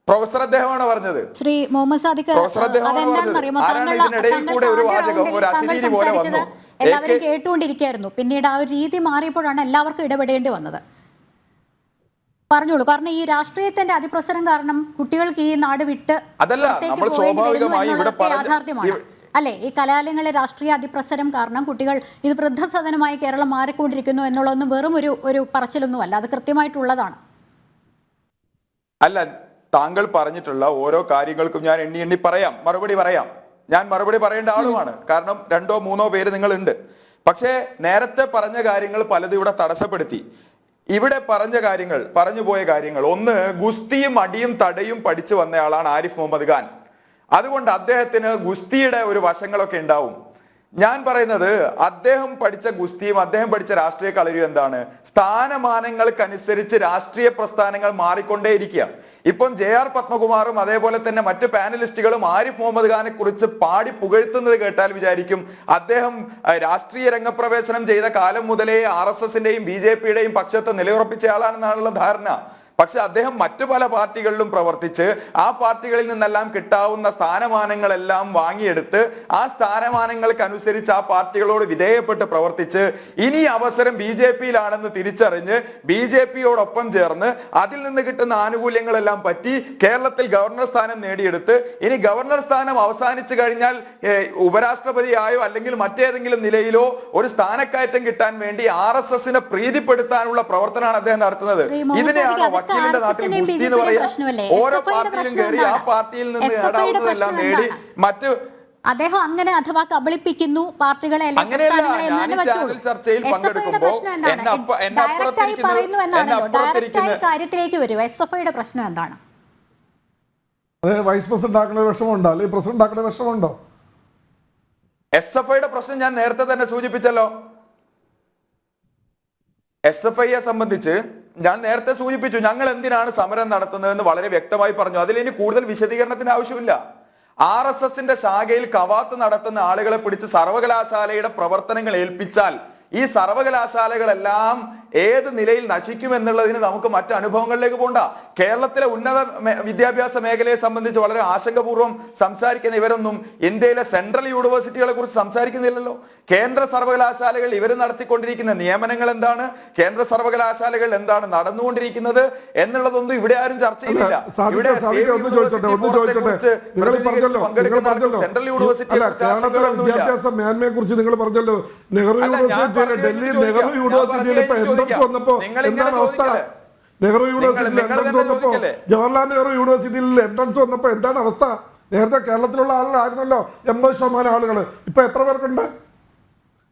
പ്രൊഫസർ അദ്ദേഹമാണ് പറഞ്ഞത്. ശ്രീ മുഹമ്മദ് സാദിഖ്, എല്ലാവരും കേട്ടുകൊണ്ടിരിക്കുകയായിരുന്നു. പിന്നീട് ആ ഒരു രീതി മാറിയപ്പോഴാണ് എല്ലാവർക്കും ഇടപെടേണ്ടി വന്നത്. പറഞ്ഞോളൂ. കാരണം ഈ രാഷ്ട്രീയത്തിന്റെ അതിപ്രസരം കാരണം കുട്ടികൾക്ക് ഈ നാട് വിട്ട് യാഥാർത്ഥ്യമാണ് അല്ലെ. ഈ കലാലയങ്ങളിലെ രാഷ്ട്രീയ അതിപ്രസരം കാരണം കുട്ടികൾ ഇത് വൃദ്ധസദനമായി കേരളം മാറിക്കൊണ്ടിരിക്കുന്നു എന്നുള്ളതൊന്നും വെറും ഒരു പറച്ചിലൊന്നുമല്ല, അത് കൃത്യമായിട്ടുള്ളതാണ്. അല്ല, താങ്കൾ പറഞ്ഞിട്ടുള്ള ഓരോ കാര്യങ്ങൾക്കും ഞാൻ എണ്ണി പറയാം, മറുപടി പറയാം. ഞാൻ മറുപടി പറയേണ്ട ആളുമാണ്. കാരണം 2 or 3 പേര് നിങ്ങളുണ്ട്. പക്ഷേ നേരത്തെ പറഞ്ഞ കാര്യങ്ങൾ പലതും ഇവിടെ തടസ്സപ്പെടുത്തി. ഇവിടെ പറഞ്ഞു പോയ കാര്യങ്ങൾ, ഒന്ന്, ഗുസ്തിയും അടിയും തടയും പഠിച്ചു വന്നയാളാണ് ആരിഫ് മുഹമ്മദ് ഖാൻ. അതുകൊണ്ട് അദ്ദേഹത്തിന് ഗുസ്തിയുടെ ഒരു വശങ്ങളൊക്കെ ഉണ്ടാവും. ഞാൻ പറയുന്നത് അദ്ദേഹം പഠിച്ച ഗുസ്തിയും അദ്ദേഹം പഠിച്ച രാഷ്ട്രീയ കളരിയും എന്താണ്? സ്ഥാനമാനങ്ങൾക്കനുസരിച്ച് രാഷ്ട്രീയ പ്രസ്ഥാനങ്ങൾ മാറിക്കൊണ്ടേയിരിക്കുക. ഇപ്പം JR പത്മകുമാറും അതേപോലെ തന്നെ മറ്റു പാനലിസ്റ്റുകളും ആരിഫ് മുഹമ്മദ് ഖാനെ കുറിച്ച് പാടി പുകഴ്ത്തുന്നത് കേട്ടാൽ വിചാരിക്കും അദ്ദേഹം രാഷ്ട്രീയ രംഗപ്രവേശനം ചെയ്ത കാലം മുതലേ RSSന്റെയും BJPയുടെയും പക്ഷത്ത് നിലയുറപ്പിച്ചയാളാണെന്നാണുള്ള ധാരണ. പക്ഷെ അദ്ദേഹം മറ്റു പല പാർട്ടികളിലും പ്രവർത്തിച്ച് ആ പാർട്ടികളിൽ നിന്നെല്ലാം കിട്ടാവുന്ന സ്ഥാനമാനങ്ങളെല്ലാം വാങ്ങിയെടുത്ത് ആ സ്ഥാനമാനങ്ങൾക്കനുസരിച്ച് ആ പാർട്ടികളോട് വിധേയപ്പെട്ട് പ്രവർത്തിച്ച് ഇനി അവസരം BJPയിലാണെന്ന് തിരിച്ചറിഞ്ഞ് BJPയോടൊപ്പം ചേർന്ന് അതിൽ നിന്ന് കിട്ടുന്ന ആനുകൂല്യങ്ങളെല്ലാം പറ്റി കേരളത്തിൽ ഗവർണർ സ്ഥാനം നേടിയെടുത്ത് ഇനി ഗവർണർ സ്ഥാനം അവസാനിച്ചു കഴിഞ്ഞാൽ ഉപരാഷ്ട്രപതിയായോ അല്ലെങ്കിൽ മറ്റേതെങ്കിലും നിലയിലോ ഒരു സ്ഥാനക്കയറ്റം കിട്ടാൻ വേണ്ടി RSSനെ പ്രീതിപ്പെടുത്താനുള്ള പ്രവർത്തനമാണ് അദ്ദേഹം നടത്തുന്നത്. ഇതിനെയാണ് വക്കീലിന്റെ നാട്ടിൽ ഗുസ്തി എന്ന് പറയാ. ഓരോ പാർട്ടിയിലും കയറി ആ പാർട്ടിയിൽ നിന്ന് നേടാവുന്നതെല്ലാം നേടി മറ്റു അദ്ദേഹം അങ്ങനെ അഥവാ കബളിപ്പിക്കുന്നു പാർട്ടികളെ ചർച്ചയിൽ പങ്കെടുക്കുമ്പോൾ കാര്യത്തിലേക്ക് വരൂ. SFIയുടെ പ്രശ്നം എന്താണ്? വൈസ് പ്രസിഡന്റ് ആക്കുന്ന വിഷമമുണ്ടോ, അല്ലെങ്കിൽ പ്രസിഡന്റ് ആക്കുന്ന വിഷമമുണ്ടോ? SFIയുടെ പ്രശ്നം ഞാൻ നേരത്തെ തന്നെ സൂചിപ്പിച്ചല്ലോ. SFIയെ സംബന്ധിച്ച് ഞാൻ നേരത്തെ സൂചിപ്പിച്ചു. ഞങ്ങൾ എന്തിനാണ് സമരം നടത്തുന്നതെന്ന് വളരെ വ്യക്തമായി പറഞ്ഞു. അതിലിനി കൂടുതൽ വിശദീകരണത്തിന് ആവശ്യമില്ല. RSSന്റെ ശാഖയിൽ കവാത്ത് നടത്തുന്ന ആളുകളെ പിടിച്ച് സർവകലാശാലയുടെ പ്രവർത്തനങ്ങൾ ഏൽപ്പിച്ചാൽ ഈ സർവകലാശാലകളെല്ലാം ഏത് നിലയിൽ നശിക്കുമെന്നുള്ളതിന് നമുക്ക് മറ്റു അനുഭവങ്ങളിലേക്ക് പോകണ്ട. കേരളത്തിലെ ഉന്നത വിദ്യാഭ്യാസ മേഖലയെ സംബന്ധിച്ച് വളരെ ആശങ്കപൂർവ്വം സംസാരിക്കുന്ന ഇവരൊന്നും ഇന്ത്യയിലെ സെൻട്രൽ യൂണിവേഴ്സിറ്റികളെ കുറിച്ച് സംസാരിക്കുന്നില്ലല്ലോ. കേന്ദ്ര സർവകലാശാലകൾ ഇവർ നടത്തിക്കൊണ്ടിരിക്കുന്ന നിയമനങ്ങൾ എന്താണ്, കേന്ദ്ര സർവകലാശാലകൾ എന്താണ് നടന്നുകൊണ്ടിരിക്കുന്നത് എന്നുള്ളതൊന്നും ഇവിടെ ആരും ചർച്ച ചെയ്യുന്നില്ല. ഇവിടെ സെൻട്രൽ യൂണിവേഴ്സിറ്റി വിദ്യാഭ്യാസ മേന്മയെ കുറിച്ച് നിങ്ങൾ പറഞ്ഞല്ലോ. നെഹ്റു യൂണിവേഴ്സിറ്റിയിലെ ഡൽഹി നെഹ്റു യൂണിവേഴ്സിറ്റിയിൽ ഇപ്പൊ എൻട്രൻസ് വന്നപ്പോ എന്താണ് അവസ്ഥ? നെഹ്റു യൂണിവേഴ്സിറ്റിയിൽ എൻട്രൻസ് വന്നപ്പോ, ജവഹർലാൽ നെഹ്റു യൂണിവേഴ്സിറ്റിയിൽ എൻട്രൻസ് വന്നപ്പോ എന്താണ് അവസ്ഥ? നേരത്തെ കേരളത്തിലുള്ള ആളുകളായിരുന്നല്ലോ 80% ആളുകൾ, ഇപ്പൊ എത്ര പേർക്കുണ്ട്?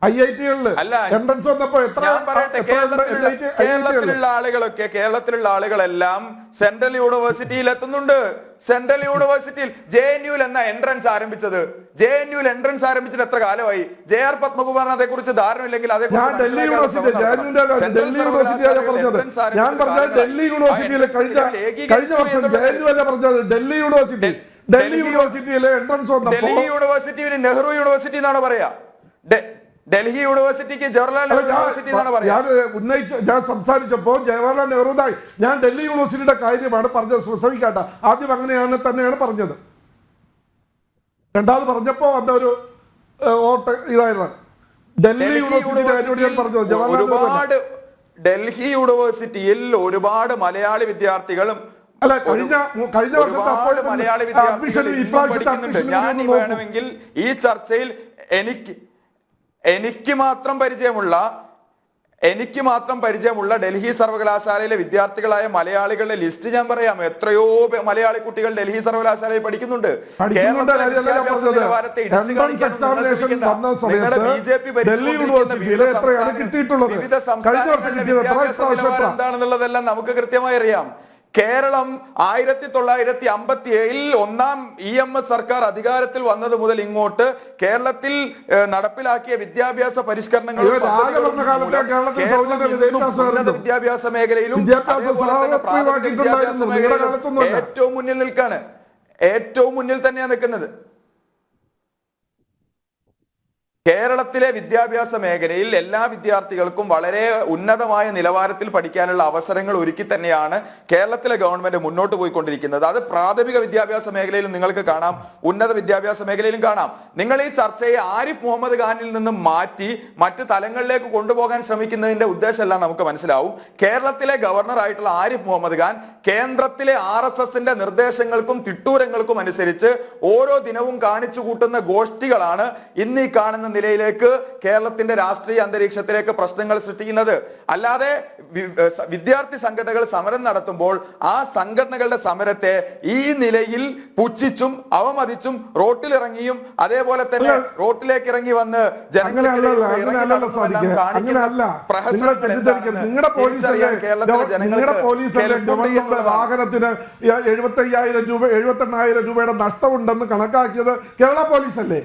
IIT-കളില് എൻട്രൻസ് വന്നപ്പോ കേരളത്തിലുള്ള ആളുകളെല്ലാം സെൻട്രൽ യൂണിവേഴ്സിറ്റിയിൽ എത്തുന്നുണ്ട്. സെൻട്രൽ യൂണിവേഴ്സിറ്റിയിൽ JNU-ൽ എന്നാ എൻട്രൻസ് ആരംഭിച്ചത്? JNU-ൽ എൻട്രൻസ് ആരംഭിച്ചിട്ട് എത്ര കാലമായി? JR പത്മകുമാറിന് അതേ കുറിച്ച് ധാരണയില്ലെങ്കിൽ ഞാൻ ഡൽഹി യൂണിവേഴ്സിറ്റിയിൽ കഴിഞ്ഞ വർഷം JNU അല്ല പറഞ്ഞത്, ഡൽഹി യൂണിവേഴ്സിറ്റിയിലെ എൻട്രൻസ് വന്നപ്പോൾ ഡൽഹി യൂണിവേഴ്സിറ്റി നെഹ്റു യൂണിവേഴ്സിറ്റി എന്നാണ് പറയാ. ഡൽഹി യൂണിവേഴ്സിറ്റിക്ക് ജവഹർലാൽ യൂണിവേഴ്സിറ്റി എന്നാണ് പറയാ. ഞാൻ സംസാരിച്ചപ്പോ ജവഹർലാൽ നെഹ്റു, ഞാൻ ഡൽഹി യൂണിവേഴ്സിറ്റിയുടെ കാര്യമാണ് പറഞ്ഞത്. ശ്രമിക്കാട്ട, ആദ്യം അങ്ങനെയാണ് തന്നെയാണ് പറഞ്ഞത്. രണ്ടാമത് പറഞ്ഞപ്പോ വന്ന ഒരു ഇതായിരുന്നു ഡൽഹി യൂണിവേഴ്സിറ്റിയുടെ കാര്യമാണ് ഞാൻ പറഞ്ഞത്. ജവഹർലാൽ ഡൽഹി യൂണിവേഴ്സിറ്റിയിൽ ഒരുപാട് മലയാളി വിദ്യാർത്ഥികളും അല്ല കഴിഞ്ഞ വർഷത്തെ മലയാളി വിദ്യാർത്ഥികൾ ഞാൻ വേണമെങ്കിൽ ഈ ചർച്ചയിൽ എനിക്ക് മാത്രം പരിചയമുള്ള ഡൽഹി സർവകലാശാലയിലെ വിദ്യാർത്ഥികളായ മലയാളികളുടെ ലിസ്റ്റ് ഞാൻ പറയാം. എത്രയോ മലയാളി കുട്ടികൾ ഡൽഹി സർവകലാശാലയിൽ പഠിക്കുന്നുണ്ട്. എന്താണെന്നുള്ളതെല്ലാം നമുക്ക് കൃത്യമായി അറിയാം. കേരളം 1957 ഒന്നാം EMS സർക്കാർ അധികാരത്തിൽ വന്നത് മുതൽ ഇങ്ങോട്ട് കേരളത്തിൽ നടപ്പിലാക്കിയ വിദ്യാഭ്യാസ പരിഷ്കരണങ്ങൾ വിദ്യാഭ്യാസ മേഖലയിലും ഏറ്റവും മുന്നിൽ നിൽക്കാണ്. ഏറ്റവും മുന്നിൽ തന്നെയാണ് നിൽക്കുന്നത്. കേരളത്തിലെ വിദ്യാഭ്യാസ മേഖലയിൽ എല്ലാ വിദ്യാർത്ഥികൾക്കും വളരെ ഉന്നതമായ നിലവാരത്തിൽ പഠിക്കാനുള്ള അവസരങ്ങൾ ഒരുക്കി തന്നെയാണ് കേരളത്തിലെ ഗവൺമെന്റ് മുന്നോട്ട് പോയിക്കൊണ്ടിരിക്കുന്നത്. അത് പ്രാഥമിക വിദ്യാഭ്യാസ മേഖലയിലും നിങ്ങൾക്ക് കാണാം, ഉന്നത വിദ്യാഭ്യാസ മേഖലയിലും കാണാം. നിങ്ങൾ ഈ ചർച്ചയെ ആരിഫ് മുഹമ്മദ് ഖാനിൽ നിന്നും മാറ്റി മറ്റ് തലങ്ങളിലേക്ക് കൊണ്ടുപോകാൻ ശ്രമിക്കുന്നതിന്റെ ഉദ്ദേശമെല്ലാം നമുക്ക് മനസ്സിലാവും. കേരളത്തിലെ ഗവർണർ ആയിട്ടുള്ള ആരിഫ് മുഹമ്മദ് ഖാൻ കേന്ദ്രത്തിലെ RSSന്റെ നിർദ്ദേശങ്ങൾക്കും തിട്ടൂരങ്ങൾക്കും അനുസരിച്ച് ഓരോ ദിനവും കാണിച്ചു കൂട്ടുന്ന ഗോഷ്ഠികളാണ് ഇന്ന് ഈ കാണുന്ന നിലയിലേക്ക് കേരളത്തിന്റെ രാഷ്ട്രീയ അന്തരീക്ഷത്തിലേക്ക് പ്രശ്നങ്ങൾ സൃഷ്ടിക്കുന്നത്. അല്ലാതെ വിദ്യാർത്ഥി സംഘടനകൾ സമരം നടത്തുമ്പോൾ ആ സംഘടനകളുടെ സമരത്തെ ഈ നിലയിൽ പുച്ഛിച്ചും അവമതിച്ചും റോട്ടിലിറങ്ങിയും അതേപോലെ തന്നെ റോട്ടിലേക്ക് ഇറങ്ങി വന്ന് വാഹനത്തിന് 75,000 രൂപ 78,000 രൂപയുടെ നഷ്ടമുണ്ടെന്ന് കണക്കാക്കിയത് കേരള പോലീസല്ലേ?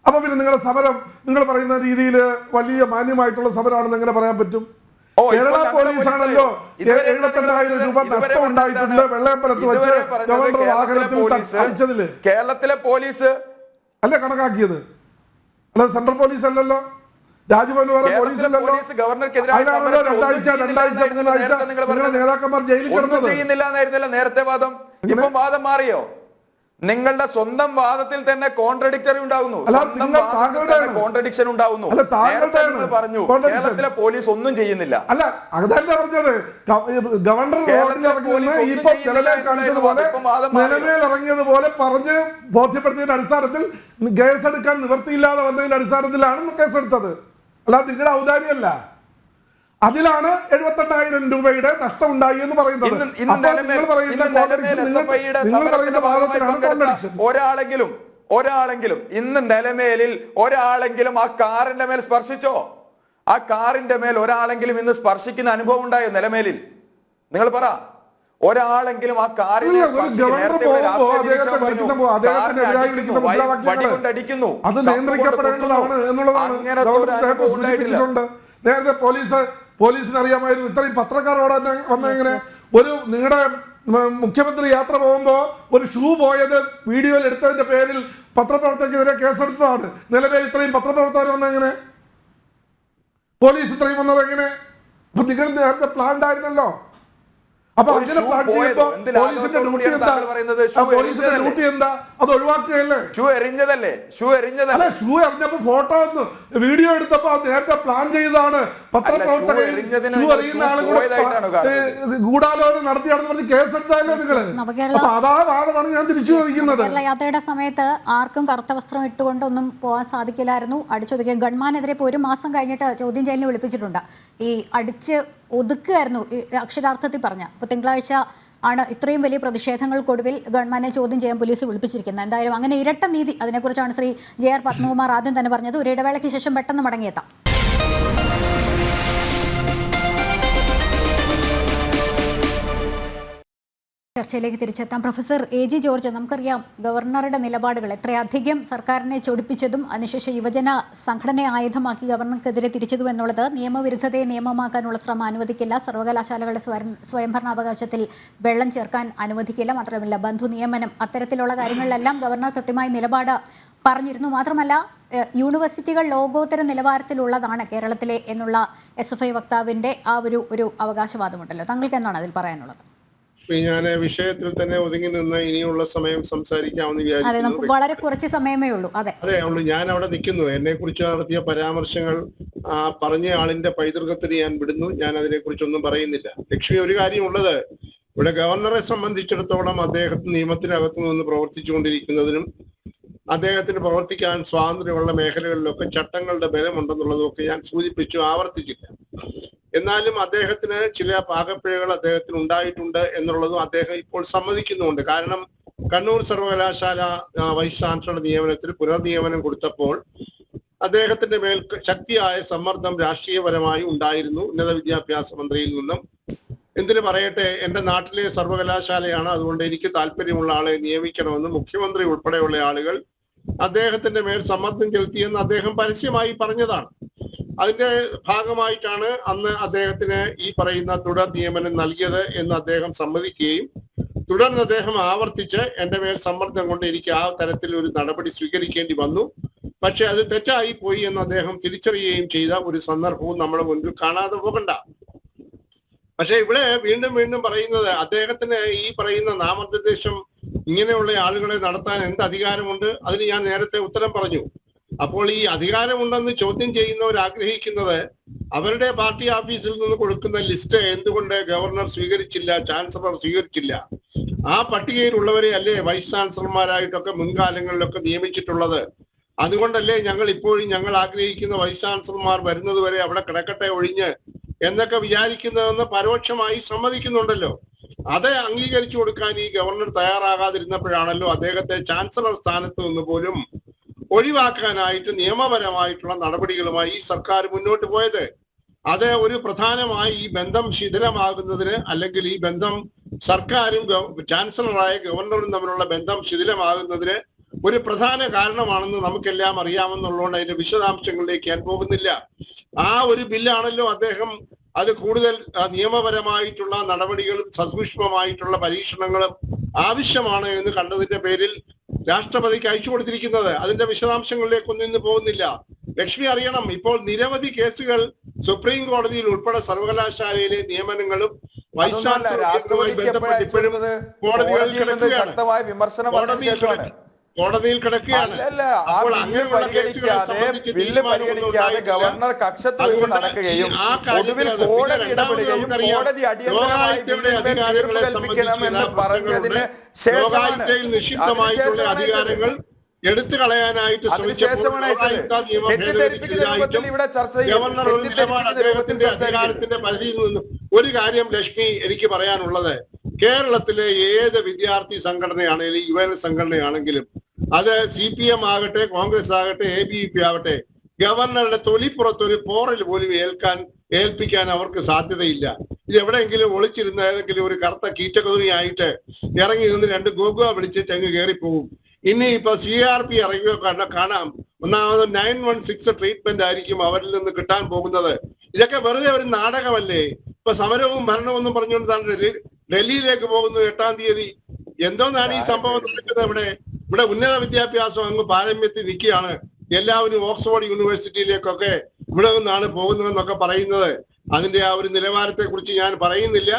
അപ്പൊ പിന്നെ നിങ്ങളുടെ സമരം നിങ്ങൾ പറയുന്ന രീതിയിൽ വലിയ മാന്യമായിട്ടുള്ള സമരമാണെന്ന് എങ്ങനെ പറയാൻ പറ്റും? കേരള പോലീസ് ആണല്ലോ 72,000 രൂപ നഷ്ടം ഉണ്ടായിട്ടുണ്ട് വെള്ളയമ്പലത്ത് വെച്ച് ഗവർണർ വാഹനത്തിൽ അടിച്ചതില്. കേരളത്തിലെ പോലീസ് അല്ലേ കണക്കാക്കിയത്? അല്ല സെൻട്രൽ പോലീസ് അല്ലല്ലോ, രാജ്ഭവൻ വേറെ പോലീസ് അല്ലല്ലോ. അതിനാണല്ലോ രണ്ടാഴ്ച 3 ആഴ്ച നിങ്ങളുടെ നേതാക്കന്മാർ ജയിലിൽ കിടന്നത്. ചെയ്യുന്നില്ല നേരത്തെ വാദം. ഇപ്പം വാദം മാറിയോ? നിങ്ങളുടെ സ്വന്തം വാദത്തിൽ തന്നെ കോൺട്രഡിക്ടറി ഉണ്ടാകുന്നു, കോൺട്രഡിക്ഷൻ ഉണ്ടാകുന്നു. പറഞ്ഞു കേരളത്തിലെ പോലീസ് ഒന്നും ചെയ്യുന്നില്ല. അല്ല അതല്ല പറഞ്ഞത്. ഗവർണർ നിലമേൽ ഇറങ്ങിയതുപോലെ പറഞ്ഞ് ബോധ്യപ്പെടുത്തിയതിന്റെ അടിസ്ഥാനത്തിൽ കേസെടുക്കാൻ നിവൃത്തിയില്ലാതെ വന്നതിന്റെ അടിസ്ഥാനത്തിലാണ് കേസെടുത്തത്. അല്ലാതെ നിങ്ങളുടെ ഔദാര്യമല്ല. അതിലാണ് 78,000 രൂപയുടെ നഷ്ടം ഉണ്ടായി എന്ന് പറയുന്നത്. ഒരാളെങ്കിലും ഇന്ന് നിലമേലിൽ ഒരാളെങ്കിലും ആ കാറിന്റെ മേൽ സ്പർശിച്ചോ? ആ കാറിന്റെ മേൽ ഒരാളെങ്കിലും ഇന്ന് സ്പർശിക്കുന്ന അനുഭവം ഉണ്ടായോ നിലമേലിൽ? നിങ്ങൾ പറ. ഒരാളെങ്കിലും ആ കാറിൽ അടിക്കുന്നു. അത് നിയന്ത്രിക്കപ്പെടേണ്ടതാണ് എന്നുള്ളതാണ്. നേരത്തെ പോലീസിന് അറിയാമായിരുന്നു. ഇത്രയും പത്രക്കാരോട് വന്ന എങ്ങനെ ഒരു നിങ്ങളുടെ മുഖ്യമന്ത്രി യാത്ര പോകുമ്പോൾ ഒരു ഷൂ പോയത് വീഡിയോയിൽ എടുത്തതിന്റെ പേരിൽ പത്രപ്രവർത്തകർക്കെതിരെ കേസെടുത്തതാണ്. നിലവിൽ ഇത്രയും പത്രപ്രവർത്തകർ വന്നെങ്ങനെ, പോലീസ് ഇത്രയും വന്നത് എങ്ങനെ? അപ്പൊ നിങ്ങൾ നേരത്തെ പ്ലാൻഡ് ആയിരുന്നല്ലോ. അപ്പൊ അങ്ങനെ പ്ലാൻ ചെയ്യുമ്പോ പോലീസിന്റെ ഡ്യൂട്ടി എന്താ? പോലീസിന്റെ ഡ്യൂട്ടി എന്താ? അത് ഒഴിവാക്കുകയല്ലേ? ഷൂ എറിഞ്ഞതല്ലേ? അല്ല, ഷൂ എറിഞ്ഞപ്പോ ഫോട്ടോ ഒന്ന് വീഡിയോ എടുത്തപ്പോ നേരത്തെ പ്ലാൻ ചെയ്തതാണ്. പത്രപ്രവർത്തകർ ഷൂ എറിയുന്ന ആളും കൂടെ ഗൂഢാലോചന നടത്തിയാണെന്ന് പറഞ്ഞ് കേസെടുത്താലോ നിങ്ങള്? അപ്പൊ അതാ വാദമാണ് ഞാൻ തിരിച്ചു ചോദിക്കുന്നത്. യാത്രയുടെ സമയത്ത് ആർക്കും കറുത്ത വസ്ത്രം ഇട്ടുകൊണ്ടൊന്നും പോകാൻ സാധിക്കില്ലായിരുന്നു. അടിച്ചൊതുക്കിയ ഗൺമാനെതിരെ ഇപ്പോൾ 1 മാസം കഴിഞ്ഞിട്ട് ചോദ്യം ചെയ്യലിന് വിളിപ്പിച്ചിട്ടുണ്ട്. ഈ അടിച്ച് ഒതുക്കുകയായിരുന്നു അക്ഷരാർത്ഥത്തിൽ പറഞ്ഞ. അപ്പോൾ തിങ്കളാഴ്ച ആണ് ഇത്രയും വലിയ പ്രതിഷേധങ്ങൾക്കൊടുവിൽ ഗവൺമെന്റിനെ ചോദ്യം ചെയ്യാൻ പോലീസ് വിളിപ്പിച്ചിരിക്കുന്നത്. എന്തായാലും അങ്ങനെ ഇരട്ട നീതി, അതിനെക്കുറിച്ചാണ് ശ്രീ JR പത്മകുമാർ ആദ്യം തന്നെ പറഞ്ഞത്. ഒരു ഇടവേളയ്ക്ക് ശേഷം പെട്ടെന്ന് മടങ്ങിയെത്താം. ചർച്ചയിലേക്ക് തിരിച്ചെത്താം. പ്രൊഫസർ AG ജോർജ്, നമുക്കറിയാം ഗവർണറുടെ നിലപാടുകൾ എത്രയധികം സർക്കാരിനെ ചൊടിപ്പിച്ചതും അതിനുശേഷം യുവജന സംഘടനയെ ആയുധമാക്കി ഗവർണർക്കെതിരെ തിരിച്ചതും എന്നുള്ളത് നിയമവിരുദ്ധതയെ നിയമമാക്കാനുള്ള ശ്രമം അനുവദിക്കില്ല, സർവകലാശാലകളുടെ സ്വയംഭരണാവകാശത്തിൽ വെള്ളം ചേർക്കാൻ അനുവദിക്കില്ല, മാത്രമല്ല ബന്ധു നിയമനം, അത്തരത്തിലുള്ള കാര്യങ്ങളിലെല്ലാം ഗവർണർ കൃത്യമായ നിലപാട് പറഞ്ഞിരുന്നു. മാത്രമല്ല യൂണിവേഴ്സിറ്റികൾ ലോകോത്തര നിലവാരത്തിലുള്ളതാണ് കേരളത്തിലെ എന്നുള്ള SFI വക്താവിൻ്റെ ആ ഒരു അവകാശവാദമുണ്ടല്ലോ. താങ്കൾക്ക് എന്താണ് അതിൽ പറയാനുള്ളത്? ഞാൻ വിഷയത്തിൽ തന്നെ ഒതുങ്ങി നിന്ന് ഇനിയുള്ള സമയം സംസാരിക്കാമെന്ന് വിചാരിക്കുന്നു. വളരെ കുറച്ച് സമയമേ ഉള്ളൂ. അതെ ഉള്ളൂ. ഞാൻ അവിടെ നിൽക്കുന്നു. എന്നെ കുറിച്ച് നടത്തിയ പരാമർശങ്ങൾ പറഞ്ഞ ആളിന്റെ പൈതൃകത്തിന് ഞാൻ വിടുന്നു. ഞാൻ അതിനെക്കുറിച്ചൊന്നും പറയുന്നില്ല. ലക്ഷ്മി, ഒരു കാര്യമുള്ളത്, ഇവിടെ ഗവർണറെ സംബന്ധിച്ചിടത്തോളം അദ്ദേഹത്തിന് നിയമത്തിനകത്ത് നിന്ന് പ്രവർത്തിച്ചുകൊണ്ടിരിക്കുന്നതിനും അദ്ദേഹത്തിന് പ്രവർത്തിക്കാൻ സ്വാതന്ത്ര്യമുള്ള മേഖലകളിലൊക്കെ ചട്ടങ്ങളുടെ ബലമുണ്ടെന്നുള്ളതൊക്കെ ഞാൻ സൂചിപ്പിച്ചു, ആവർത്തിച്ചില്ല. എന്നാലും അദ്ദേഹത്തിന് ചില പാകപ്പിഴകൾ അദ്ദേഹത്തിന് ഉണ്ടായിട്ടുണ്ട് എന്നുള്ളതും അദ്ദേഹം ഇപ്പോൾ സമ്മതിക്കുന്നുണ്ട്. കാരണം കണ്ണൂർ സർവകലാശാല വൈസ് ചാൻസലർ നിയമനത്തിൽ പുനർനിയമനം കൊടുത്തപ്പോൾ അദ്ദേഹത്തിന്റെ മേൽ ശക്തിയായ സമ്മർദ്ദം രാഷ്ട്രീയപരമായി ഉണ്ടായിരുന്നു ഉന്നത വിദ്യാഭ്യാസ മന്ത്രിയിൽ നിന്നും. എന്തിനു പറയട്ടെ, എന്റെ നാട്ടിലെ സർവകലാശാലയാണ്, അതുകൊണ്ട് എനിക്ക് താല്പര്യമുള്ള ആളെ നിയമിക്കണമെന്ന് മുഖ്യമന്ത്രി ഉൾപ്പെടെയുള്ള ആളുകൾ അദ്ദേഹത്തിന്റെ മേൽ സമ്മർദ്ദം ചെലുത്തിയെന്ന് അദ്ദേഹം പരസ്യമായി പറഞ്ഞതാണ്. അതിന്റെ ഭാഗമായിട്ടാണ് അന്ന് അദ്ദേഹത്തിന് ഈ പറയുന്ന തുടർ നിയമനം നൽകിയത് എന്ന് അദ്ദേഹം സമ്മതിക്കുകയും തുടർന്ന് അദ്ദേഹം ആവർത്തിച്ച് എന്റെ മേൽ സമ്മർദ്ദം കൊണ്ട് എനിക്ക് ആ തരത്തിൽ ഒരു നടപടി സ്വീകരിക്കേണ്ടി വന്നു, പക്ഷെ അത് തെറ്റായി പോയി എന്ന് അദ്ദേഹം തിരിച്ചറിയുകയും ചെയ്ത ഒരു സന്ദർഭവും നമ്മുടെ മുൻപിൽ കാണാതെ പോകണ്ട. പക്ഷെ ഇവിടെ വീണ്ടും വീണ്ടും പറയുന്നത്, അദ്ദേഹത്തിന് ഈ പറയുന്ന നാമനിർദ്ദേശം ഇങ്ങനെയുള്ള ആളുകളെ നടത്താൻ എന്ത് അധികാരമുണ്ട്? അതിന് ഞാൻ നേരത്തെ ഉത്തരം പറഞ്ഞു. അപ്പോൾ ഈ അധികാരമുണ്ടെന്ന് ചോദ്യം ചെയ്യുന്നവർ ആഗ്രഹിക്കുന്നത് അവരുടെ പാർട്ടി ഓഫീസിൽ നിന്ന് കൊടുക്കുന്ന ലിസ്റ്റ് എന്തുകൊണ്ട് ഗവർണർ സ്വീകരിച്ചില്ല, ചാൻസലർ സ്വീകരിച്ചില്ല? ആ പട്ടികയിലുള്ളവരെ അല്ലേ വൈസ് ചാൻസലർമാരായിട്ടൊക്കെ മുൻകാലങ്ങളിലൊക്കെ നിയമിച്ചിട്ടുള്ളത്? അതുകൊണ്ടല്ലേ ഞങ്ങൾ ആഗ്രഹിക്കുന്ന വൈസ് ചാൻസലർമാർ വരുന്നത് വരെ അവിടെ കിടക്കട്ടെ ഒഴിഞ്ഞ് എന്നൊക്കെ വിചാരിക്കുന്നതെന്ന് പരോക്ഷമായി സമ്മതിക്കുന്നുണ്ടല്ലോ. അത് അംഗീകരിച്ചു കൊടുക്കാൻ ഈ ഗവർണർ തയ്യാറാകാതിരുന്നപ്പോഴാണല്ലോ അദ്ദേഹത്തെ ചാൻസലർ സ്ഥാനത്ത് നിന്ന് പോലും ഒഴിവാക്കാനായിട്ട് നിയമപരമായിട്ടുള്ള നടപടികളുമായി ഈ സർക്കാർ മുന്നോട്ട് പോയത്. അത് ഒരു പ്രധാനമായി ഈ ബന്ധം ശിഥിലമാകുന്നതിന്, അല്ലെങ്കിൽ ഈ ബന്ധം സർക്കാരും ചാൻസലറായ ഗവർണറും തമ്മിലുള്ള ബന്ധം ശിഥിലമാകുന്നതിന് ഒരു പ്രധാന കാരണമാണെന്ന് നമുക്കെല്ലാം അറിയാമെന്നുള്ളതുകൊണ്ട് അതിന്റെ വിശദാംശങ്ങളിലേക്ക് ഞാൻ പോകുന്നില്ല. ആ ഒരു ബില്ലാണല്ലോ അദ്ദേഹം അത് കൂടുതൽ നിയമപരമായിട്ടുള്ള നടപടികളും സസൂക്ഷ്മമായിട്ടുള്ള പരീക്ഷണങ്ങളും ആവശ്യമാണ് എന്ന് കണ്ടതിന്റെ പേരിൽ രാഷ്ട്രപതിക്ക് അയച്ചു കൊടുത്തിരിക്കുന്നത്. അതിന്റെ വിശദാംശങ്ങളിലേക്കൊന്നും ഇന്ന് പോകുന്നില്ല. ലക്ഷ്മി അറിയണം, ഇപ്പോൾ നിരവധി കേസുകൾ സുപ്രീം കോടതിയിൽ ഉൾപ്പെടെ സർവകലാശാലയിലെ നിയമനങ്ങളും വൈസ് ചാൻസലറുമായി ബന്ധപ്പെട്ട് ഇപ്പോഴും കോടതികളിൽ കിടക്കുകയാണ്. കോടതിയിൽ കിടക്കുകയാണ്. അപ്പോൾ അങ്ങനെയുള്ള കേസുകളെ സംബന്ധിച്ച് തീരുമാനമൊന്നുണ്ടായിട്ടില്ല. ഗവർണർ കക്ഷത്ത് വെച്ച് നടക്കുകയും ഒടുവിൽ കോടതി ഇടപെടുകയും കോടതി ലോകായുക്തയുടെ അധികാരങ്ങളെ സംബന്ധിച്ച് ലോകായുക്തയിൽ നിക്ഷിപ്തമായിട്ടുള്ള അധികാരങ്ങൾ എടുത്തു കളയാനായിട്ട് ഗവർണർ ഒരു നിലപാട് അദ്ദേഹത്തിന്റെ അധികാരത്തിന്റെ പരിധിയിൽ നിന്നും. ഒരു കാര്യം ലക്ഷ്മി എനിക്ക് പറയാനുള്ളത്, കേരളത്തിലെ ഏത് വിദ്യാർത്ഥി സംഘടനയാണെങ്കിലും യുവജന സംഘടനയാണെങ്കിലും അത് CPM ആകട്ടെ, കോൺഗ്രസ് ആകട്ടെ, ABVP ആകട്ടെ, ഗവർണറുടെ തൊലിപ്പുറത്തൊരു പോറൽ പോലും ഏൽപ്പിക്കാൻ അവർക്ക് സാധ്യതയില്ല. ഇത് എവിടെയെങ്കിലും ഒളിച്ചിരുന്ന ഏതെങ്കിലും ഒരു കറുത്ത കീറ്റകതുണിയായിട്ട് ഇറങ്ങി നിന്ന് 2 ഗോഗുവ വിളിച്ച് ചെങ്ങ് കയറിപ്പോകും. ഇനി ഇപ്പൊ CRP ഇറങ്ങിയോ കാണാം. ഒന്നാമത് 916 ട്രീറ്റ്മെന്റ് ആയിരിക്കും അവരിൽ നിന്ന് കിട്ടാൻ പോകുന്നത്. ഇതൊക്കെ വെറുതെ ഒരു നാടകമല്ലേ? ഇപ്പൊ സമരവും ഭരണവും എന്നും പറഞ്ഞുകൊണ്ട് ഡൽഹിയിലേക്ക് പോകുന്നു 8-ാം തീയതി. എന്തോന്നാണ് ഈ സംഭവം നടക്കുന്നത്? ഇവിടെ ഉന്നത വിദ്യാഭ്യാസം അങ്ങ് പാരമ്യത്തിൽ നിൽക്കുകയാണ്. എല്ലാവരും ഓക്സ്ഫോർഡ് യൂണിവേഴ്സിറ്റിയിലേക്കൊക്കെ ഇവിടെ നിന്നാണ് പോകുന്നതെന്നൊക്കെ പറയുന്നത്. അതിന്റെ ആ ഒരു നിലവാരത്തെ കുറിച്ച് ഞാൻ പറയുന്നില്ല.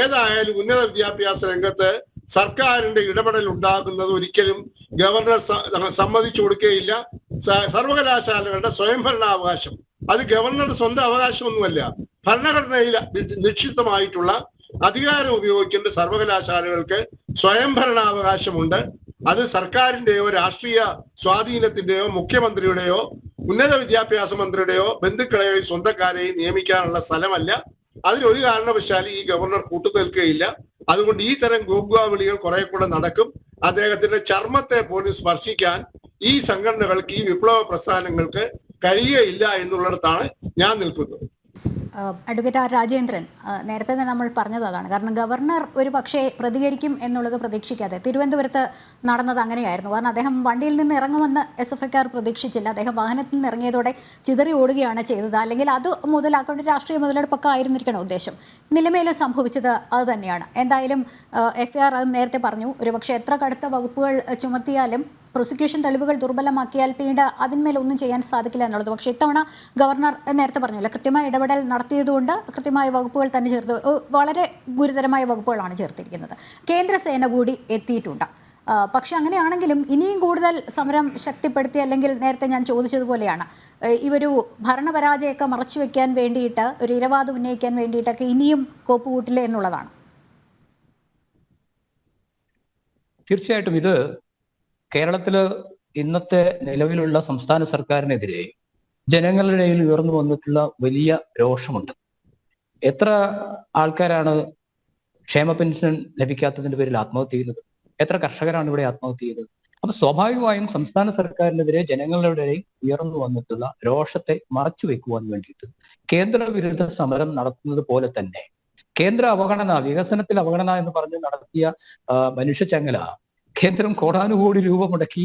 ഏതായാലും ഉന്നത വിദ്യാഭ്യാസ രംഗത്ത് സർക്കാരിന്റെ ഇടപെടൽ ഉണ്ടാകുന്നത് ഒരിക്കലും ഗവർണർ സമ്മതിച്ചു കൊടുക്കുകയില്ല. സർവകലാശാലകളുടെ സ്വയംഭരണാവകാശം അത് ഗവർണറുടെ സ്വന്തം അവകാശമൊന്നുമല്ല. ഭരണഘടനയിൽ നിക്ഷിപ്തമായിട്ടുള്ള അധികാരം ഉപയോഗിക്കേണ്ട സർവകലാശാലകൾക്ക് സ്വയംഭരണാവകാശമുണ്ട്. അത് സർക്കാരിന്റെയോ രാഷ്ട്രീയ സ്വാധീനത്തിന്റെയോ മുഖ്യമന്ത്രിയുടെയോ ഉന്നത വിദ്യാഭ്യാസ മന്ത്രിയുടെയോ ബന്ധുക്കളെയോ സ്വന്തക്കാരെയോ നിയമിക്കാനുള്ള സ്ഥലമല്ല. അതിനൊരു കാരണവശാലും ഈ ഗവർണർ കൂട്ടുനിൽക്കുകയില്ല. അതുകൊണ്ട് ഈ തരം ഗോഗ്വാവിളികൾ കുറെ കൂടെ നടക്കും. അദ്ദേഹത്തിന്റെ ചർമ്മത്തെ പോലും സ്പർശിക്കാൻ ഈ സംഘടനകൾക്ക്, ഈ വിപ്ലവ പ്രസ്ഥാനങ്ങൾക്ക് കഴിയുകയില്ല എന്നുള്ളിടത്താണ് ഞാൻ നിൽക്കുന്നത്. അഡ്വക്കേറ്റ് ആർ രാജേന്ദ്രൻ, നേരത്തെ തന്നെ നമ്മൾ പറഞ്ഞത് അതാണ്. കാരണം ഗവർണർ ഒരു പക്ഷേ പ്രതികരിക്കും എന്നുള്ളത് പ്രതീക്ഷിക്കാതെ തിരുവനന്തപുരത്ത് നടന്നത് അങ്ങനെയായിരുന്നു. കാരണം അദ്ദേഹം വണ്ടിയിൽ നിന്ന് ഇറങ്ങുമെന്ന് SFIക്കാർ പ്രതീക്ഷിച്ചില്ല. അദ്ദേഹം വാഹനത്തിൽ നിന്ന് ഇറങ്ങിയതോടെ ചിതറി ഓടുകയാണ് ചെയ്തത്. അല്ലെങ്കിൽ അത് മുതലാക്കേണ്ട രാഷ്ട്രീയ മുതലെടുപ്പൊക്കെ ആയിരുന്നിരിക്കണം ഉദ്ദേശം. നിലമേലും സംഭവിച്ചത് അത് തന്നെയാണ്. എന്തായാലും FIR അത് നേരത്തെ പറഞ്ഞു, ഒരുപക്ഷെ എത്ര കടുത്ത വകുപ്പുകൾ ചുമത്തിയാലും പ്രോസിക്യൂഷൻ തെളിവുകൾ ദുർബലമാക്കിയാൽ പിന്നീട് അതിന്മേലൊന്നും ചെയ്യാൻ സാധിക്കില്ല എന്നുള്ളത്. പക്ഷേ ഇത്തവണ ഗവർണർ നേരത്തെ പറഞ്ഞല്ലോ, കൃത്യമായ ഇടപെടൽ നടത്തിയതുകൊണ്ട് കൃത്യമായ വകുപ്പുകൾ തന്നെ ചേർത്ത്, വളരെ ഗുരുതരമായ വകുപ്പുകളാണ് ചേർത്തിരിക്കുന്നത്. കേന്ദ്രസേന കൂടി എത്തിയിട്ടുണ്ട്. പക്ഷെ അങ്ങനെയാണെങ്കിലും ഇനിയും കൂടുതൽ സമരം ശക്തിപ്പെടുത്തി, അല്ലെങ്കിൽ നേരത്തെ ഞാൻ ചോദിച്ചതുപോലെയാണ്, ഈ ഒരു ഭരണപരാജയമൊക്കെ മറച്ചു വയ്ക്കാൻ വേണ്ടിയിട്ട്, ഒരു ഇരവാദം ഉന്നയിക്കാൻ വേണ്ടിയിട്ടൊക്കെ ഇനിയും കോപ്പുകൂട്ടില്ലേ എന്നുള്ളതാണ്. തീർച്ചയായിട്ടും ഇത് കേരളത്തില് ഇന്നത്തെ നിലവിലുള്ള സംസ്ഥാന സർക്കാരിനെതിരെ ജനങ്ങളുടെ ഇടയിൽ ഉയർന്നു വന്നിട്ടുള്ള വലിയ രോഷമുണ്ട്. എത്ര ആൾക്കാരാണ് ക്ഷേമ പെൻഷൻ ലഭിക്കാത്തതിന്റെ പേരിൽ ആത്മഹത്യ ചെയ്യുന്നത്? എത്ര കർഷകരാണ് ഇവിടെ ആത്മഹത്യ ചെയ്തത്? അപ്പൊ സ്വാഭാവികമായും സംസ്ഥാന സർക്കാരിനെതിരെ ജനങ്ങളുടെ ഇടയിൽ ഉയർന്നു വന്നിട്ടുള്ള രോഷത്തെ മറച്ചു വെക്കുവാൻ വേണ്ടിയിട്ട് കേന്ദ്ര വിരുദ്ധ സമരം നടത്തുന്നത് പോലെ തന്നെ കേന്ദ്ര അവഗണന, വികസനത്തിൽ അവഗണന എന്ന് പറഞ്ഞ് നടത്തിയ മനുഷ്യച്ചങ്ങല കേന്ദ്രം കോടാനുകോടി രൂപ മുടക്കി